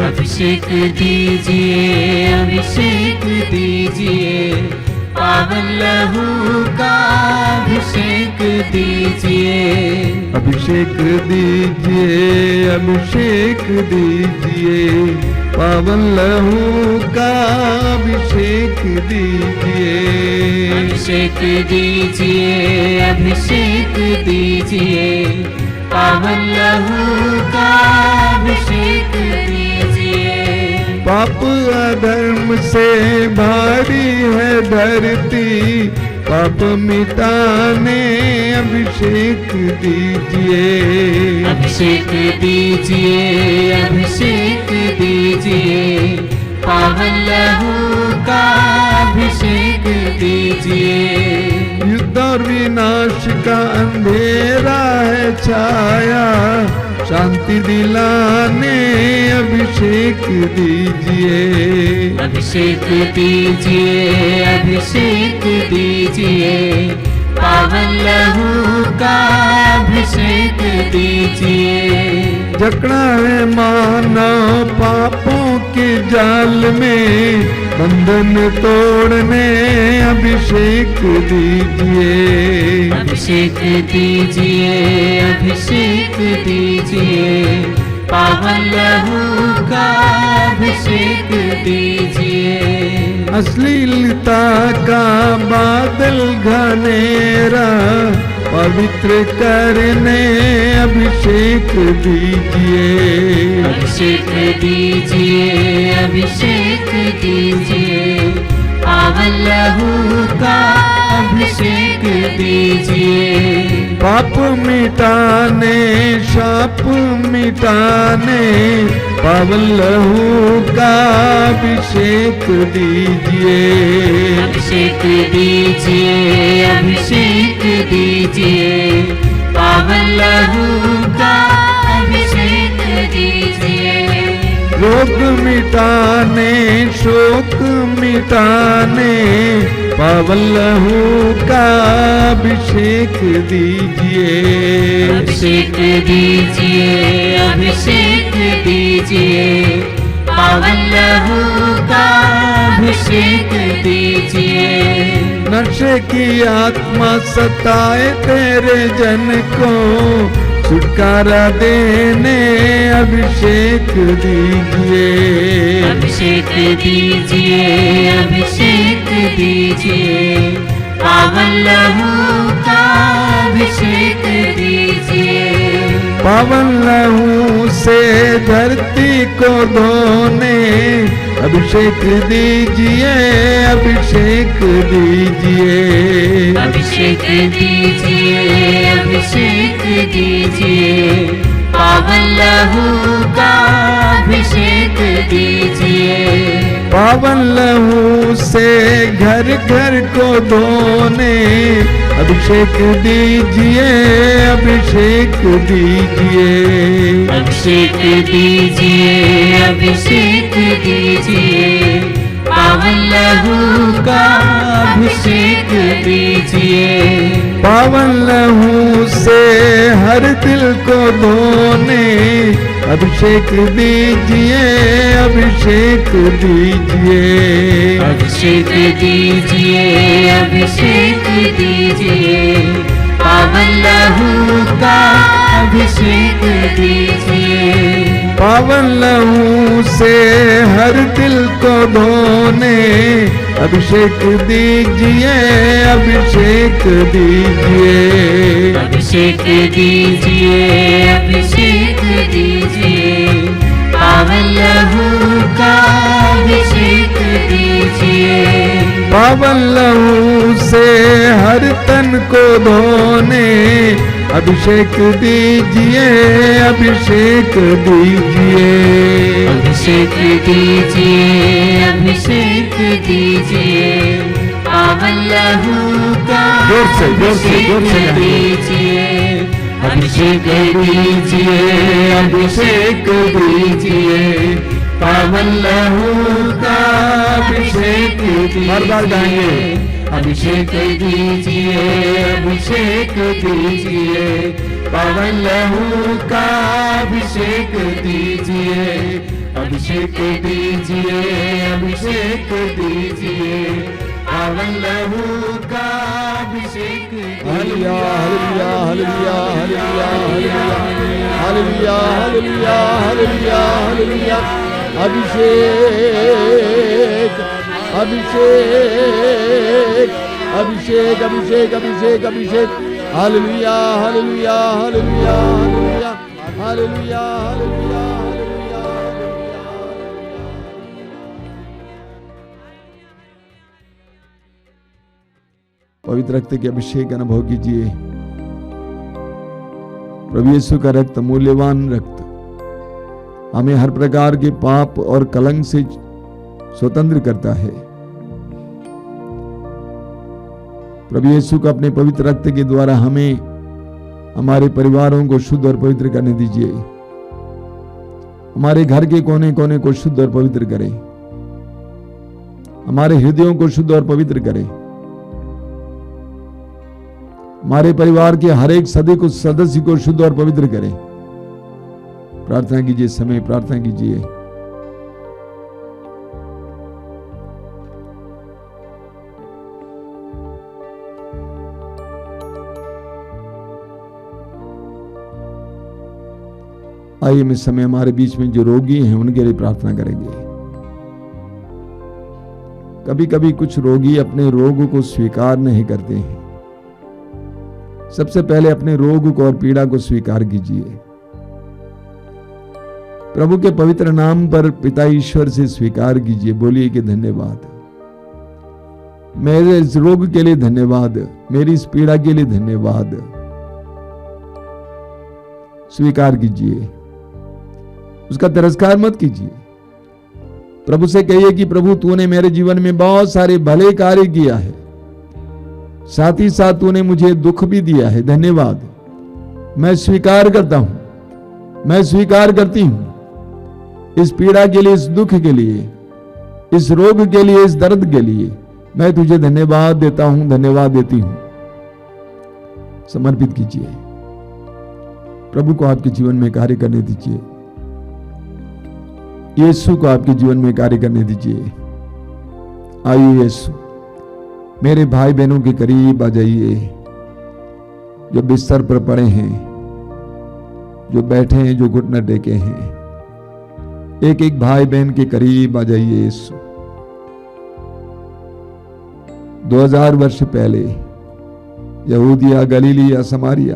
अभिषेक दीजिए, अभिषेक दीजिए, पावन लहू का अभिषेक दीजिए। अभिषेक दीजिए, अभिषेक दीजिए, पावन लहू का अभिषेक दीजिए। अभिषेक दीजिए, अभिषेक दीजिए, पावन लहू का अभिषेक दीजिए। पाप अधर्म से भारी है धरती, पाप मिटाने अभिषेक दीजिए। अभिषेक दीजिए, अभिषेक दीजिए, पावन लहू का अभिषेक दीजिए। युद्ध और विनाश का अंधेरा है छाया, शांति दिलाने अभिषेक दीजिए। अभिषेक दीजिए, अभिषेक दीजिए, पावन लहू का अभिषेक दीजिए। जकड़ा है मानव पापों के जाल में, बंधन तोड़ने अभिषेक दीजिए। अभिषेक दीजिए, अभिषेक दीजिए, पावन लहू का अभिषेक दीजिए। अश्लीलता का बादल घनेरा पवित्र करने अभिषेक दीजिए। अभिषेक दीजिए, अभिषेक दीजिए, पावन लहू का अभिषेक दीजिए। पाप मिटाने, शाप मिटाने, पावन लहू का अभिषेक दीजिए। अभिषेक दीजिए, अभिषेक दीजिए, पावन लहू का अभिषेक दीजिए। रोग मिटाने, शोक मिटाने, पावन लहू का अभिषेक दीजिए। अभिषेक दीजिए, अभिषेक दीजिए, पावन लहू का अभिषेक दीजिए। नशे की आत्मा सताए तेरे जन को, छुटकारा देने अभिषेक दीजिए। अभिषेक दीजिए, अभिषेक दीजिए, पावन लहू का अभिषेक दीजिए। पावन लहू से धरती को धोने अभिषेक दीजिए, अभिषेक दीजिए। अभिषेक दीजिए, अभिषेक दीजिए, पावन लहू का अभिषेक दीजिए। पावन लहू से घर घर को धोने अभिषेक दीजिए, अभिषेक दीजिए। अभिषेक दीजिए, अभिषेक दीजिए, पावन लहू का अभिषेक दीजिए। पावन लहू से हर दिल को धोने अभिषेक दीजिए, अभिषेक दीजिए। अभिषेक दीजिए, अभिषेक दीजिए, पावन लहू का अभिषेक दीजिए। पावन लहू से हर दिल को धोने अभिषेक दीजिए, अभिषेक दीजिए। अभिषेक दीजिए, अभिषेक दीजिए, पावन लहू का अभिषेक दीजिए। पावन लहू से हर तन को धोने अभिषेक दीजिए, अभिषेक दीजिए। अभिषेक दीजिए, अभिषेक दीजिए, पावन लहू का जोर से, जोर से, जोर से अभिषेक दीजिए। अभिषेक दीजिए, अभिषेक दीजिए, पावन लहू का अभिषेक दीजिए। हर बार गाएंगे। अभिषेक दीजिए, अभिषेक दीजिए, पावन लहू का अभिषेक दीजिए। अभिषेक दीजिए, अभिषेक दीजिए, पावन लहू का अभिषेक hallelujah, hallelujah, hallelujah, hallelujah, hallelujah, hallelujah, hallelujah, hallelujah. अभिषेक, अभिषेक, अभिषेक, अभिषेक, अभिषेक, अभिषेक। Hallelujah, hallelujah, hallelujah, hallelujah, hallelujah, hallelujah, hallelujah. पवित्र रक्त के अभिषेक का अनुभव कीजिए। प्रभु यीशु का रक्त, मूल्यवान रक्त, हमें हर प्रकार के पाप और कलंक से स्वतंत्र करता है। प्रभु यीशु को अपने पवित्र रक्त के द्वारा हमें, हमारे परिवारों को शुद्ध और पवित्र करने दीजिए। हमारे घर के कोने कोने को शुद्ध और पवित्र करें। हमारे हृदयों को शुद्ध और पवित्र करें। हमारे परिवार के हर एक सदस्य को शुद्ध और पवित्र करें। प्रार्थना कीजिए, समय प्रार्थना कीजिए। आइए हम इस समय हमारे बीच में जो रोगी हैं उनके लिए प्रार्थना करेंगे। कभी कभी कुछ रोगी अपने रोग को स्वीकार नहीं करते हैं। सबसे पहले अपने रोग को और पीड़ा को स्वीकार कीजिए। प्रभु के पवित्र नाम पर पिता ईश्वर से स्वीकार कीजिए। बोलिए कि धन्यवाद, मेरे इस रोग के लिए धन्यवाद, मेरी इस पीड़ा के लिए धन्यवाद। स्वीकार कीजिए, उसका तिरस्कार मत कीजिए। प्रभु से कहिए कि प्रभु तूने मेरे जीवन में बहुत सारे भले कार्य किया है, साथ ही साथ तूने मुझे दुख भी दिया है, धन्यवाद। मैं स्वीकार करता हूं, मैं स्वीकार करती हूं इस पीड़ा के लिए, इस दुख के लिए, इस रोग के लिए, इस दर्द के लिए मैं तुझे धन्यवाद देता हूं, धन्यवाद देती हूं। समर्पित कीजिए, प्रभु को आपके जीवन में कार्य करने दीजिए, यीशु को आपके जीवन में कार्य करने दीजिए। आइए यीशु, मेरे भाई बहनों के करीब आ जाइए, जो बिस्तर पर पड़े हैं, जो बैठे हैं, जो घुटने टेके हैं। एक एक भाई बहन के करीब आ जाइए यीशु। 2000 वर्ष पहले यहूदिया, गलीलिया, समारिया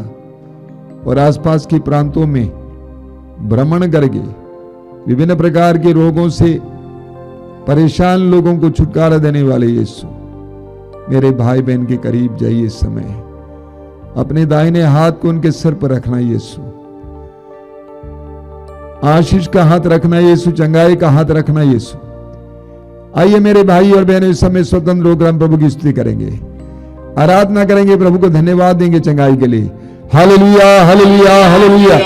और आसपास के प्रांतों में भ्रमण करके विभिन्न प्रकार के रोगों से परेशान लोगों को छुटकारा देने वाले यीशु, मेरे भाई बहन के करीब जाइए इस समय। अपने दाहिने हाथ को उनके सिर पर रखना यीशु, आशीष का हाथ रखना यीशु, चंगाई का हाथ रखना यीशु। आइए मेरे भाई और बहनों, इस समय स्वतंत्र होकर हम प्रभु की स्तुति करेंगे, आराधना करेंगे, प्रभु को धन्यवाद देंगे चंगाई के लिए। Hallelujah, hallelujah, hallelujah.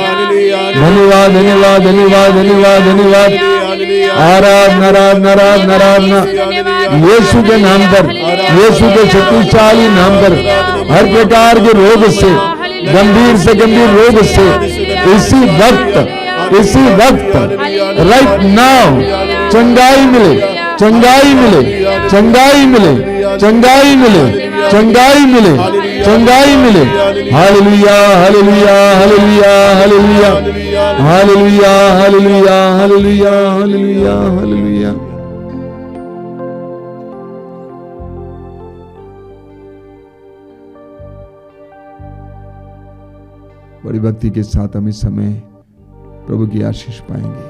धन्यवाद, धन्यवाद, धन्यवाद, धन्यवाद, धन्यवाद। आराधना, आराधना, आराधना, आराधना यीशु के नाम पर, यीशु के शक्तिशाली नाम पर हर प्रकार के रोग से, गंभीर से गंभीर रोग से इसी वक्त राइट नाउ चंगाई मिले, चंगाई मिले, चंगाई मिले, चंगाई मिले, चंगाई मिले, चंगाई मिले। Hallelujah, hallelujah, hallelujah, hallelujah, hallelujah, hallelujah, hallelujah, hallelujah, hallelujah. बड़ी भक्ति के साथ हम इस समय प्रभु की आशीष पाएंगे।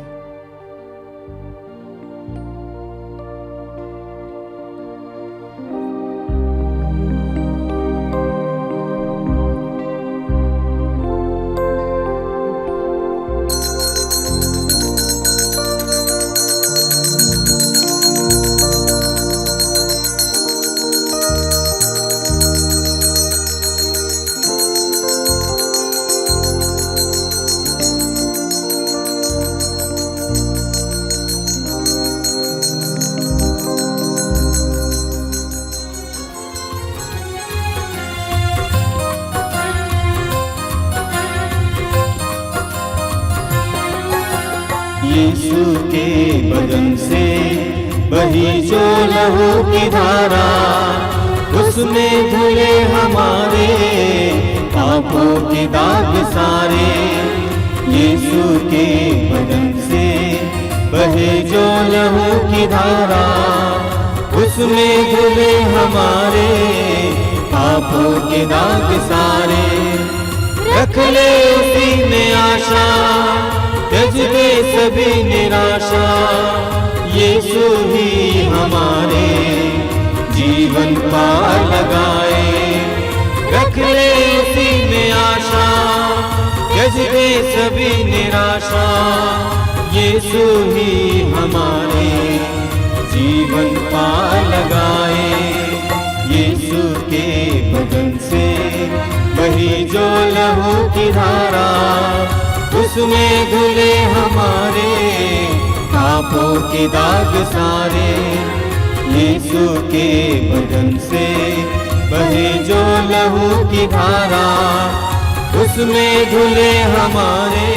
यीशु के बदन से बही जो लहू की धारा, उसमें धुले हमारे पापों के दाग सारे। यीशु के बदन से बहे जो लहू की धारा, उसमें धुले हमारे पापों के दाग सारे। रख ले उसी में आशा, त्यज दे सभी निराशा। यीशु ही हमारे जीवन पार लगाए। रख ले उसी में आशा, त्यज दे सभी निराशा। यीशु ही हमारे जीवन पार लगाए। यीशु के बदन से बही जो लहू की धारा, उसमें धुले हमारे पापों के दाग सारे। यीशु के बदन से बहे जो लहू की धारा, उसमें धुले हमारे